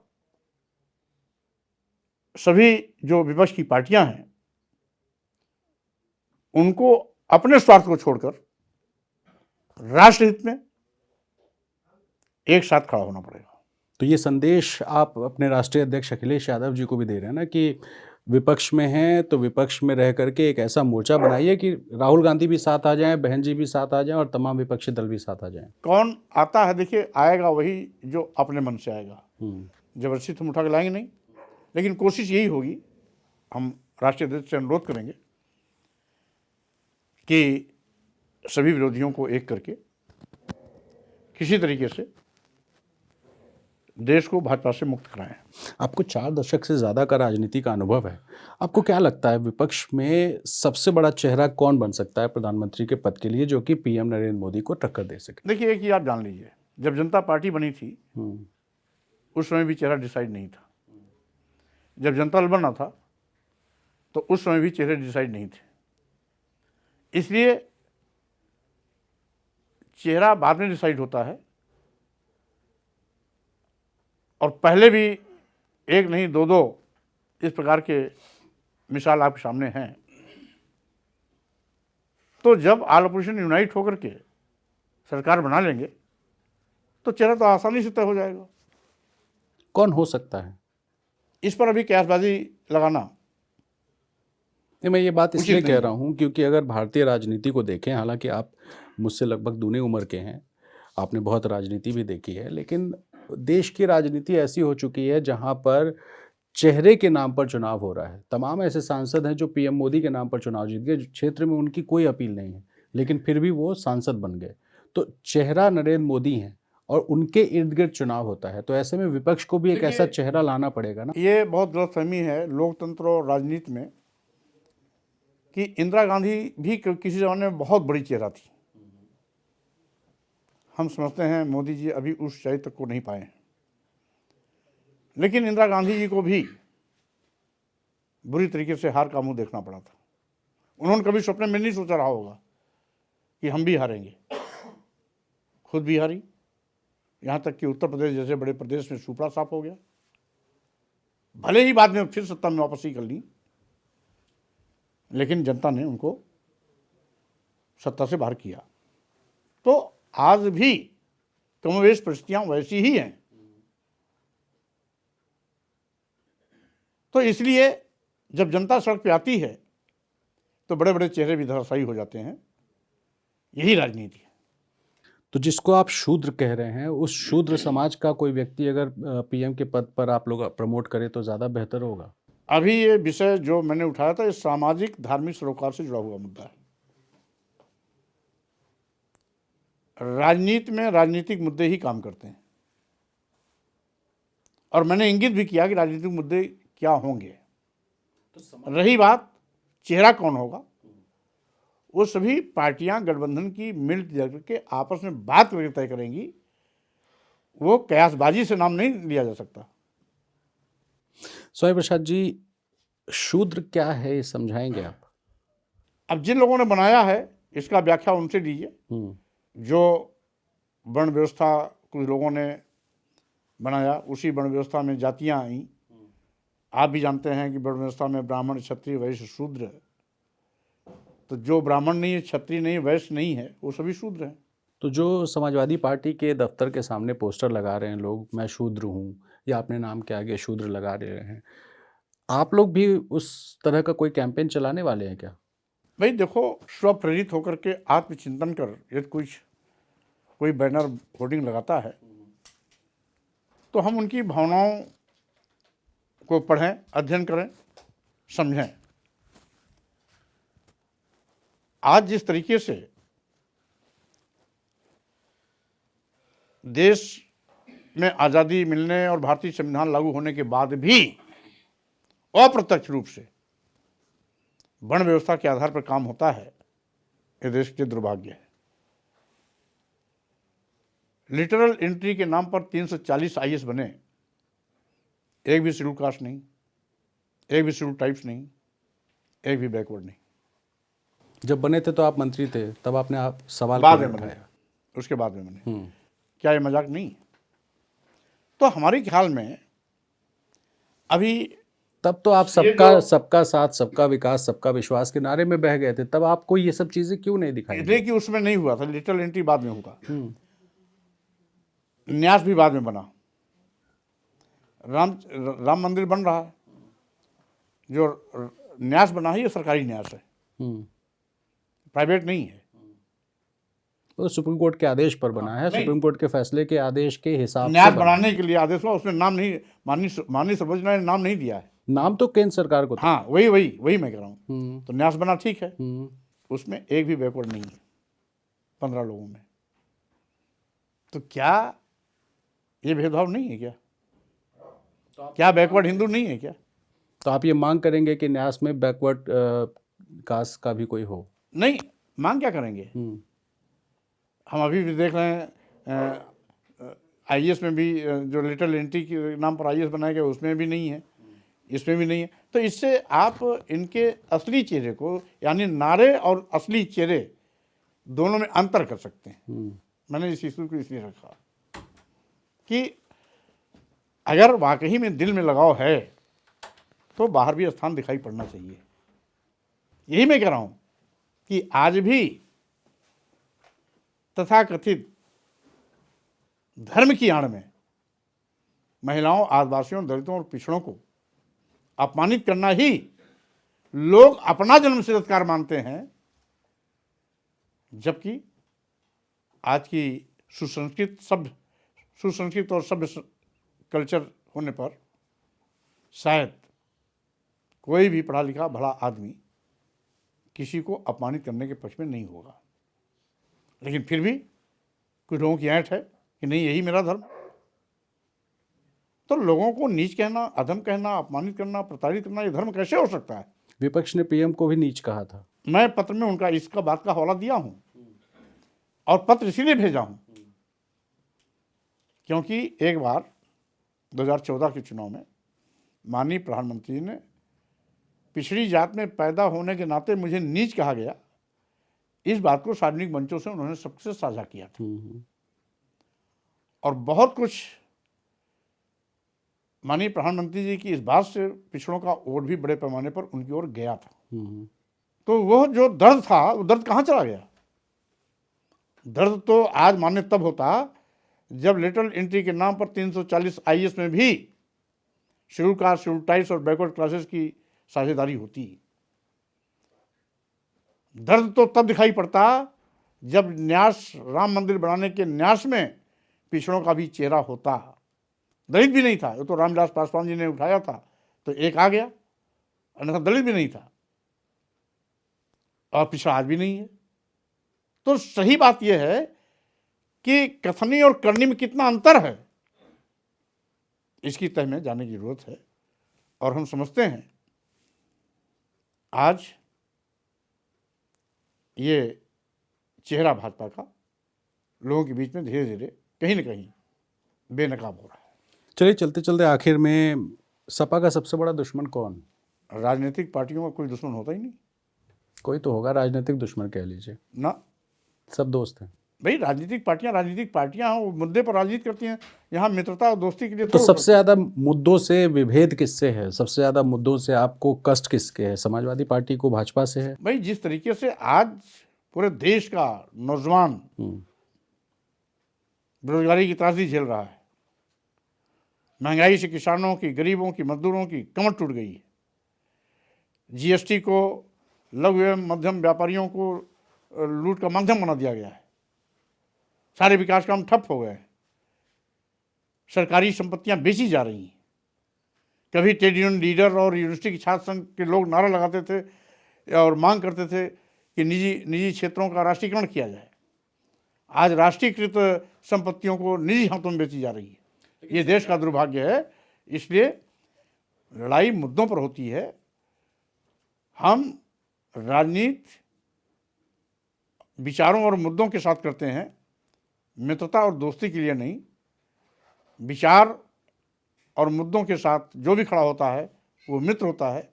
सभी जो विपक्ष की पार्टियां हैं उनको अपने स्वार्थ को छोड़कर राष्ट्र हित में एक साथ खड़ा होना पड़ेगा। तो ये संदेश आप अपने राष्ट्रीय अध्यक्ष अखिलेश यादव जी को भी दे रहे हैं ना कि विपक्ष में हैं तो विपक्ष में रह करके एक ऐसा मोर्चा बनाइए कि राहुल गांधी भी साथ आ जाएं, बहन जी भी साथ आ जाएं और तमाम विपक्षी दल भी साथ आ जाएं। कौन आता है? देखिए, आएगा वही जो अपने मन से आएगा। जबरदस्ती हम उठा के लाएंगे नहीं, लेकिन कोशिश यही होगी, हम राष्ट्रीय अध्यक्ष से अनुरोध करेंगे कि सभी विरोधियों को एक करके किसी तरीके से देश को भाजपा से मुक्त कराएं। आपको 4 दशक से ज़्यादा का राजनीति का अनुभव है। आपको क्या लगता है विपक्ष में सबसे बड़ा चेहरा कौन बन सकता है प्रधानमंत्री के पद के लिए, जो कि पीएम नरेंद्र मोदी को टक्कर दे सके? देखिए, एक चीज आप जान लीजिए, जब जनता पार्टी बनी थी उस समय भी चेहरा डिसाइड नहीं था। जब जनता दल बना था तो उस समय भी चेहरे डिसाइड नहीं थे। इसलिए चेहरा बाद में डिसाइड होता है, और पहले भी एक नहीं दो दो इस प्रकार के मिसाल आपके सामने हैं। तो जब ऑल अपोजिशन यूनाइट होकर के सरकार बना लेंगे तो चेहरा तो आसानी से तय हो जाएगा। कौन हो सकता है? इस पर अभी कयासबाजी लगाना, नहीं, मैं ये बात इसलिए उचित कह नहीं रहा हूँ क्योंकि अगर भारतीय राजनीति को देखें, हालांकि आप मुझसे लगभग दूनी उम्र के हैं, आपने बहुत राजनीति भी देखी है, लेकिन देश की राजनीति ऐसी हो चुकी है जहां पर चेहरे के नाम पर चुनाव हो रहा है। तमाम ऐसे सांसद हैं जो पीएम मोदी के नाम पर चुनाव जीत गए, क्षेत्र में उनकी कोई अपील नहीं है, लेकिन फिर भी वो सांसद बन गए। तो चेहरा नरेंद्र मोदी हैं और उनके इर्द गिर्द चुनाव होता है, तो ऐसे में विपक्ष को भी एक ऐसा चेहरा लाना पड़ेगा ना। ये बहुत गलतफहमी है लोकतंत्र और राजनीति में कि इंदिरा गांधी भी किसी जमाने में बहुत बड़ी चेहरा थी। हम समझते हैं मोदी जी अभी उस ऊंचाई तक को नहीं पाए हैं, लेकिन इंदिरा गांधी जी को भी बुरी तरीके से हार का मुंह देखना पड़ा था। उन्होंने कभी सपने में नहीं सोचा रहा होगा कि हम भी हारेंगे, खुद भी हारी। यहाँ तक कि उत्तर प्रदेश जैसे बड़े प्रदेश में सुपड़ा साफ हो गया, भले ही बाद में फिर सत्ता में वापसी कर ली, लेकिन जनता ने उनको सत्ता से बाहर किया। तो आज भी कमोवेश परिस्थितियां वैसी ही हैं। तो इसलिए जब जनता सड़क पे आती है तो बड़े बड़े चेहरे भी धराशायी हो जाते हैं। यही राजनीति है। तो जिसको आप शूद्र कह रहे हैं, उस शूद्र समाज का कोई व्यक्ति अगर पीएम के पद पर आप लोग प्रमोट करें तो ज़्यादा बेहतर होगा। अभी ये विषय जो मैंने उठाया था, ये सामाजिक धार्मिक सरोकार से जुड़ा हुआ मुद्दा है। राजनीति में राजनीतिक मुद्दे ही काम करते हैं, और मैंने इंगित भी किया कि राजनीतिक मुद्दे क्या होंगे। रही बात चेहरा कौन होगा, वो सभी पार्टियां गठबंधन की मिलकर के आपस में बात करके तय करेंगी। वो कयासबाजी से नाम नहीं लिया जा सकता। स्वामी प्रसाद जी, शूद्र क्या है ये समझाएंगे आप? अब जिन लोगों ने बनाया है इसका व्याख्या उनसे लीजिए। जो वर्ण व्यवस्था कुछ लोगों ने बनाया, उसी वर्ण व्यवस्था में जातियां आई। आप भी जानते हैं कि वर्ण व्यवस्था में ब्राह्मण, क्षत्रिय, वैश्य, शूद्र। तो जो ब्राह्मण नहीं है, क्षत्रिय नहीं, वैश्य नहीं है, वो सभी शूद्र हैं। तो जो समाजवादी पार्टी के दफ्तर के सामने पोस्टर लगा रहे हैं लोग, मैं शूद्र हूँ, या अपने नाम के आगे शूद्र लगा रहे हैं, आप लोग भी उस तरह का कोई कैंपेन चलाने वाले हैं क्या? भाई देखो, स्वप्रेरित होकर के आत्मचिंतन कर यदि कोई बैनर होर्डिंग लगाता है तो हम उनकी भावनाओं को पढ़ें, अध्ययन करें, समझें। आज जिस तरीके से देश में आज़ादी मिलने और भारतीय संविधान लागू होने के बाद भी अप्रत्यक्ष रूप से वर्ण व्यवस्था के आधार पर काम होता है, ये देश के दुर्भाग्य है। लिटरल एंट्री के नाम पर 340 आईएएस बने, एक भी शेड्यूल कास्ट नहीं, एक भी शेड्यूल टाइप्स नहीं, एक भी बैकवर्ड नहीं। जब बने थे तो आप मंत्री थे, तब आपने आप सवाल बाद क्यों में उठाया? बने, उसके बाद में बने। क्या ये मजाक नहीं? तो हमारे ख्याल में अभी तब तो आप सबका साथ, सबका विकास, सबका विश्वास के नारे में बह गए थे, तब आपको ये सब चीजें क्यों नहीं दिखाई? इसलिए कि उसमें नहीं हुआ था, लिटरल एंट्री बाद में होगा। न्यास भी बाद में बना। राम मंदिर बन रहा है, जो न्यास बना है ये सरकारी न्यास है, प्राइवेट नहीं है। तो सुप्रीम कोर्ट के आदेश पर बना है, सुप्रीम कोर्ट के फैसले के आदेश के हिसाब से न्यास बनाने के लिए आदेश हुआ, उसमें नाम नहीं, माननीय सर्वोच्च न्यायालय ने नाम नहीं दिया है। नाम तो केंद्र सरकार को था। हाँ, वही मैं कह रहा हूँ। तो न्यास बना, ठीक है, उसमें एक भी बैकवर्ड नहीं है 15 लोगों में। तो क्या ये भेदभाव नहीं है क्या? क्या बैकवर्ड हिंदू नहीं है क्या? तो आप ये मांग करेंगे कि न्यास में बैकवर्ड कास्ट का भी कोई हो? नहीं, मांग क्या करेंगे? हम अभी भी देख रहे हैं आईएएस में भी जो लिटरल एंट्री के नाम पर आईएएस बनाया गया उसमें भी नहीं है, इसमें भी नहीं है। तो इससे आप इनके असली चेहरे को, यानी नारे और असली चेहरे दोनों में अंतर कर सकते हैं। मैंने इस इशू को इसलिए रखा कि अगर वाकई में दिल में लगाव है तो बाहर भी स्थान दिखाई पड़ना चाहिए। यही मैं कह रहा हूं कि आज भी तथाकथित धर्म की आड़ में महिलाओं, आदिवासियों, दलितों और पिछड़ों को अपमानित करना ही लोग अपना जन्मसिद्ध अधिकार मानते हैं, जबकि आज की सुसंस्कृत और सभ्य कल्चर होने पर शायद कोई भी पढ़ा लिखा भला आदमी किसी को अपमानित करने के पक्ष में नहीं होगा। लेकिन फिर भी कुछ लोगों की ऐंठ है कि नहीं, यही मेरा धर्म। तो लोगों को नीच कहना, अधम कहना, अपमानित करना, प्रताड़ित करना, ये धर्म कैसे हो सकता है? विपक्ष ने पीएम को भी नीच कहा था। मैं पत्र में उनका इसका बात का हवाला दिया हूं और पत्र इसीलिए भेजा हूं क्योंकि एक बार 2014 के चुनाव में माननीय प्रधानमंत्री ने पिछड़ी जात में पैदा होने के नाते मुझे नीच कहा गया, इस बात को सार्वजनिक मंचों से उन्होंने सबसे साझा किया था। और बहुत कुछ माननीय प्रधानमंत्री जी की इस बात से पिछड़ों का वोट भी बड़े पैमाने पर उनकी ओर गया था। तो वह जो दर्द था, वो दर्द कहाँ चला गया? दर्द तो आज मान्य तब होता जब लेटरल एंट्री के नाम पर 340 आईएएस में भी शेड्यूल कास्ट, शेड्यूल ट्राइब्स और बैकवर्ड क्लासेस की साझेदारी होती। दर्द तो तब दिखाई पड़ता जब न्यास, राम मंदिर बनाने के न्यास में पिछड़ों का भी चेहरा होता। दलित भी नहीं था, वो तो रामविलास पासवान जी ने उठाया था तो एक आ गया, अन्यथा दलित भी नहीं था और पिछड़ा आज भी नहीं है। तो सही बात यह है कि कथनी और करनी में कितना अंतर है, इसकी तह में जाने की जरूरत है। और हम समझते हैं आज ये चेहरा भाजपा का लोगों के बीच में धीरे धीरे कहीं न कहीं बेनकाब हो रहा है। चलिए, चलते चलते आखिर में सपा का सबसे बड़ा दुश्मन कौन? राजनीतिक पार्टियों का कोई दुश्मन होता ही नहीं। कोई तो होगा, राजनीतिक दुश्मन कह लीजिए ना, सब दोस्त हैं भाई। राजनीतिक पार्टियां वो मुद्दे पर राजनीति करती हैं, यहाँ मित्रता और दोस्ती के लिए। तो सबसे ज्यादा मुद्दों से विभेद किससे है? सबसे ज्यादा मुद्दों से आपको कष्ट किसके है? समाजवादी पार्टी को, भाजपा से है? भाई, जिस तरीके से आज पूरे देश का नौजवान बेरोजगारी की त्रासदी झेल रहा है, महंगाई से किसानों की, गरीबों की, मजदूरों की कमर टूट गई है, जीएसटी को लघु एवं मध्यम व्यापारियों को लूट का माध्यम बना दिया गया है, सारे विकास काम ठप हो गए, सरकारी संपत्तियां बेची जा रही हैं। कभी ट्रेड यूनियन लीडर और यूनिवर्सिटी के छात्र संघ के लोग नारा लगाते थे और मांग करते थे कि निजी क्षेत्रों का राष्ट्रीयकरण किया जाए। आज राष्ट्रीयकृत संपत्तियों को निजी हाथों में बेची जा रही है। ये देश का दुर्भाग्य है। इसलिए लड़ाई मुद्दों पर होती है। हम राजनीति विचारों और मुद्दों के साथ करते हैं, मित्रता और दोस्ती के लिए नहीं। विचार और मुद्दों के साथ जो भी खड़ा होता है वो मित्र होता है,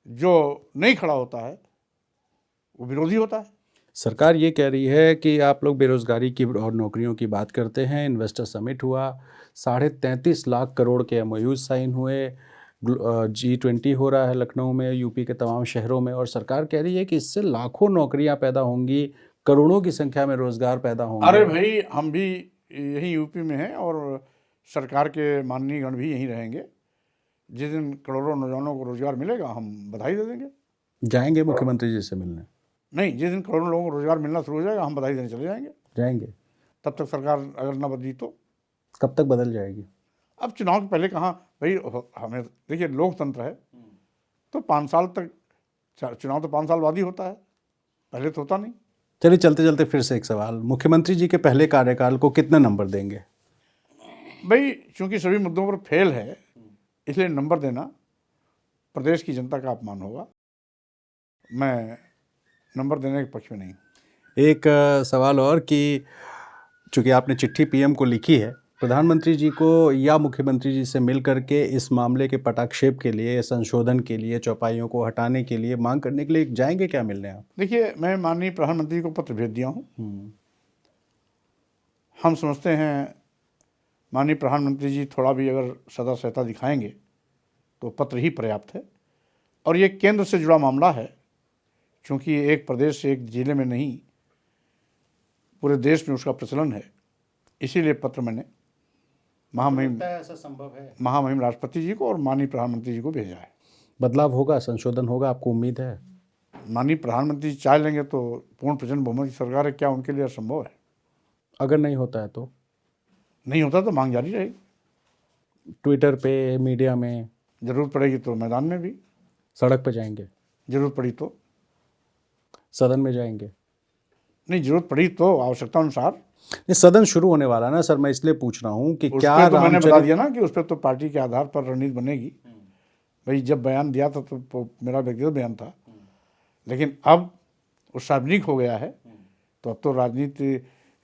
जो नहीं खड़ा होता है वो विरोधी होता है। सरकार ये कह रही है कि आप लोग बेरोजगारी की और नौकरियों की बात करते हैं। इन्वेस्टर समिट हुआ, 33.5 लाख करोड़ के एमओयू साइन हुए, G20 हो रहा है लखनऊ में, यूपी के तमाम शहरों में, और सरकार कह रही है कि इससे लाखों नौकरियां पैदा होंगी, करोड़ों की संख्या में रोजगार पैदा होंगे। अरे भाई, हम भी यही यूपी में हैं और सरकार के माननीय गण भी यहीं रहेंगे। जिस दिन करोड़ों नौजवानों को रोजगार मिलेगा हम बधाई दे देंगे। जाएंगे मुख्यमंत्री जी से मिलने? नहीं, जिस दिन करोड़ों लोगों को रोजगार मिलना शुरू हो जाएगा हम बधाई देने चले जाएंगे। तब तक सरकार अगर न बदली तो कब तक बदल जाएगी? अब चुनाव के पहले कहाँ भाई, हमें देखिए लोकतंत्र है तो 5 साल तक चुनाव तो 5 साल बाद ही होता है, पहले तो होता नहीं। चलिए, चलते चलते फिर से एक सवाल, मुख्यमंत्री जी के पहले कार्यकाल को कितना नंबर देंगे? भाई, चूंकि सभी मुद्दों पर फेल है इसलिए नंबर देना प्रदेश की जनता का अपमान होगा। मैं नंबर देने के पक्ष में नहीं। एक सवाल और कि चूँकि आपने चिट्ठी पीएम को लिखी है, प्रधानमंत्री जी को या मुख्यमंत्री जी से मिल करके इस मामले के पटाक्षेप के लिए, संशोधन के लिए, चौपाइयों को हटाने के लिए, मांग करने के लिए जाएंगे क्या मिलने आप? देखिए, मैं माननीय प्रधानमंत्री को पत्र भेज दिया हूँ। हम समझते हैं माननीय प्रधानमंत्री जी थोड़ा भी अगर सदा सहता दिखाएंगे तो पत्र ही पर्याप्त है। और ये केंद्र से जुड़ा मामला है, क्योंकि एक प्रदेश से एक जिले में नहीं, पूरे देश में उसका प्रचलन है। इसीलिए पत्र मैंने ऐसा संभव है? महामहिम राष्ट्रपति जी को और माननीय प्रधानमंत्री जी को भेजा है। बदलाव होगा, संशोधन होगा, आपको उम्मीद है? माननीय प्रधानमंत्री जी चाह लेंगे तो पूर्ण प्रचंड बहुमत की सरकार है, क्या उनके लिए असंभव है? अगर नहीं होता है तो? नहीं होता तो मांग जारी रहेगी। ट्विटर पे, मीडिया में? जरूरत पड़ेगी तो मैदान में भी। सड़क पे जाएंगे? जरूरत पड़ी तो। सदन में जाएंगे? नहीं, जरूरत पड़ी तो आवश्यकता अनुसार। नहीं, सदन शुरू होने वाला ना सर, मैं इसलिए पूछ रहा हूँ कि क्या तो मैंने बता दिया ना कि उस पर तो पार्टी के आधार पर रणनीति बनेगी। भाई, जब बयान दिया था तो मेरा व्यक्तिगत बयान था, लेकिन अब वो सार्वजनिक हो गया है, तो अब तो राजनीति,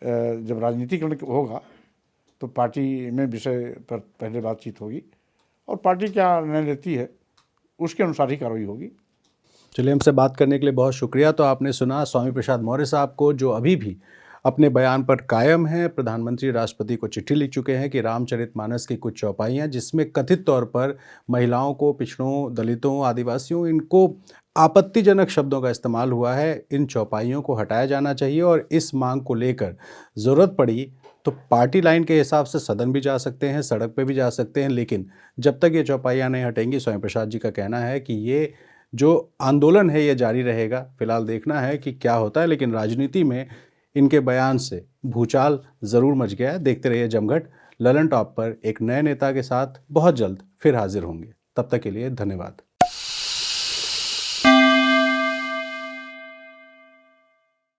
जब राजनीतिकरण होगा तो पार्टी में विषय पर पहले बातचीत होगी और पार्टी क्या निर्णय लेती है उसके अनुसार ही कार्रवाई होगी। चलिए, हमसे बात करने के लिए बहुत शुक्रिया। तो आपने सुना स्वामी प्रसाद मौर्य साहब को, जो अभी भी अपने बयान पर कायम हैं। प्रधानमंत्री राष्ट्रपति को चिट्ठी लिख चुके हैं कि रामचरितमानस की कुछ चौपाइयाँ जिसमें कथित तौर पर महिलाओं को, पिछड़ों, दलितों, आदिवासियों, इनको आपत्तिजनक शब्दों का इस्तेमाल हुआ है, इन चौपाइयों को हटाया जाना चाहिए। और इस मांग को लेकर ज़रूरत पड़ी तो पार्टी लाइन के हिसाब से सदन भी जा सकते हैं, सड़क पे भी जा सकते हैं, लेकिन जब तक ये चौपाइयाँ नहीं हटेंगी, स्वामी प्रसाद जी का कहना है कि ये जो आंदोलन है ये जारी रहेगा। फिलहाल देखना है कि क्या होता है, लेकिन राजनीति में इनके बयान से भूचाल ज़रूर मच गया है। देखते रहिए जमघट। ललन टॉप पर एक नए नेता के साथ बहुत जल्द फिर हाजिर होंगे। तब तक के लिए धन्यवाद।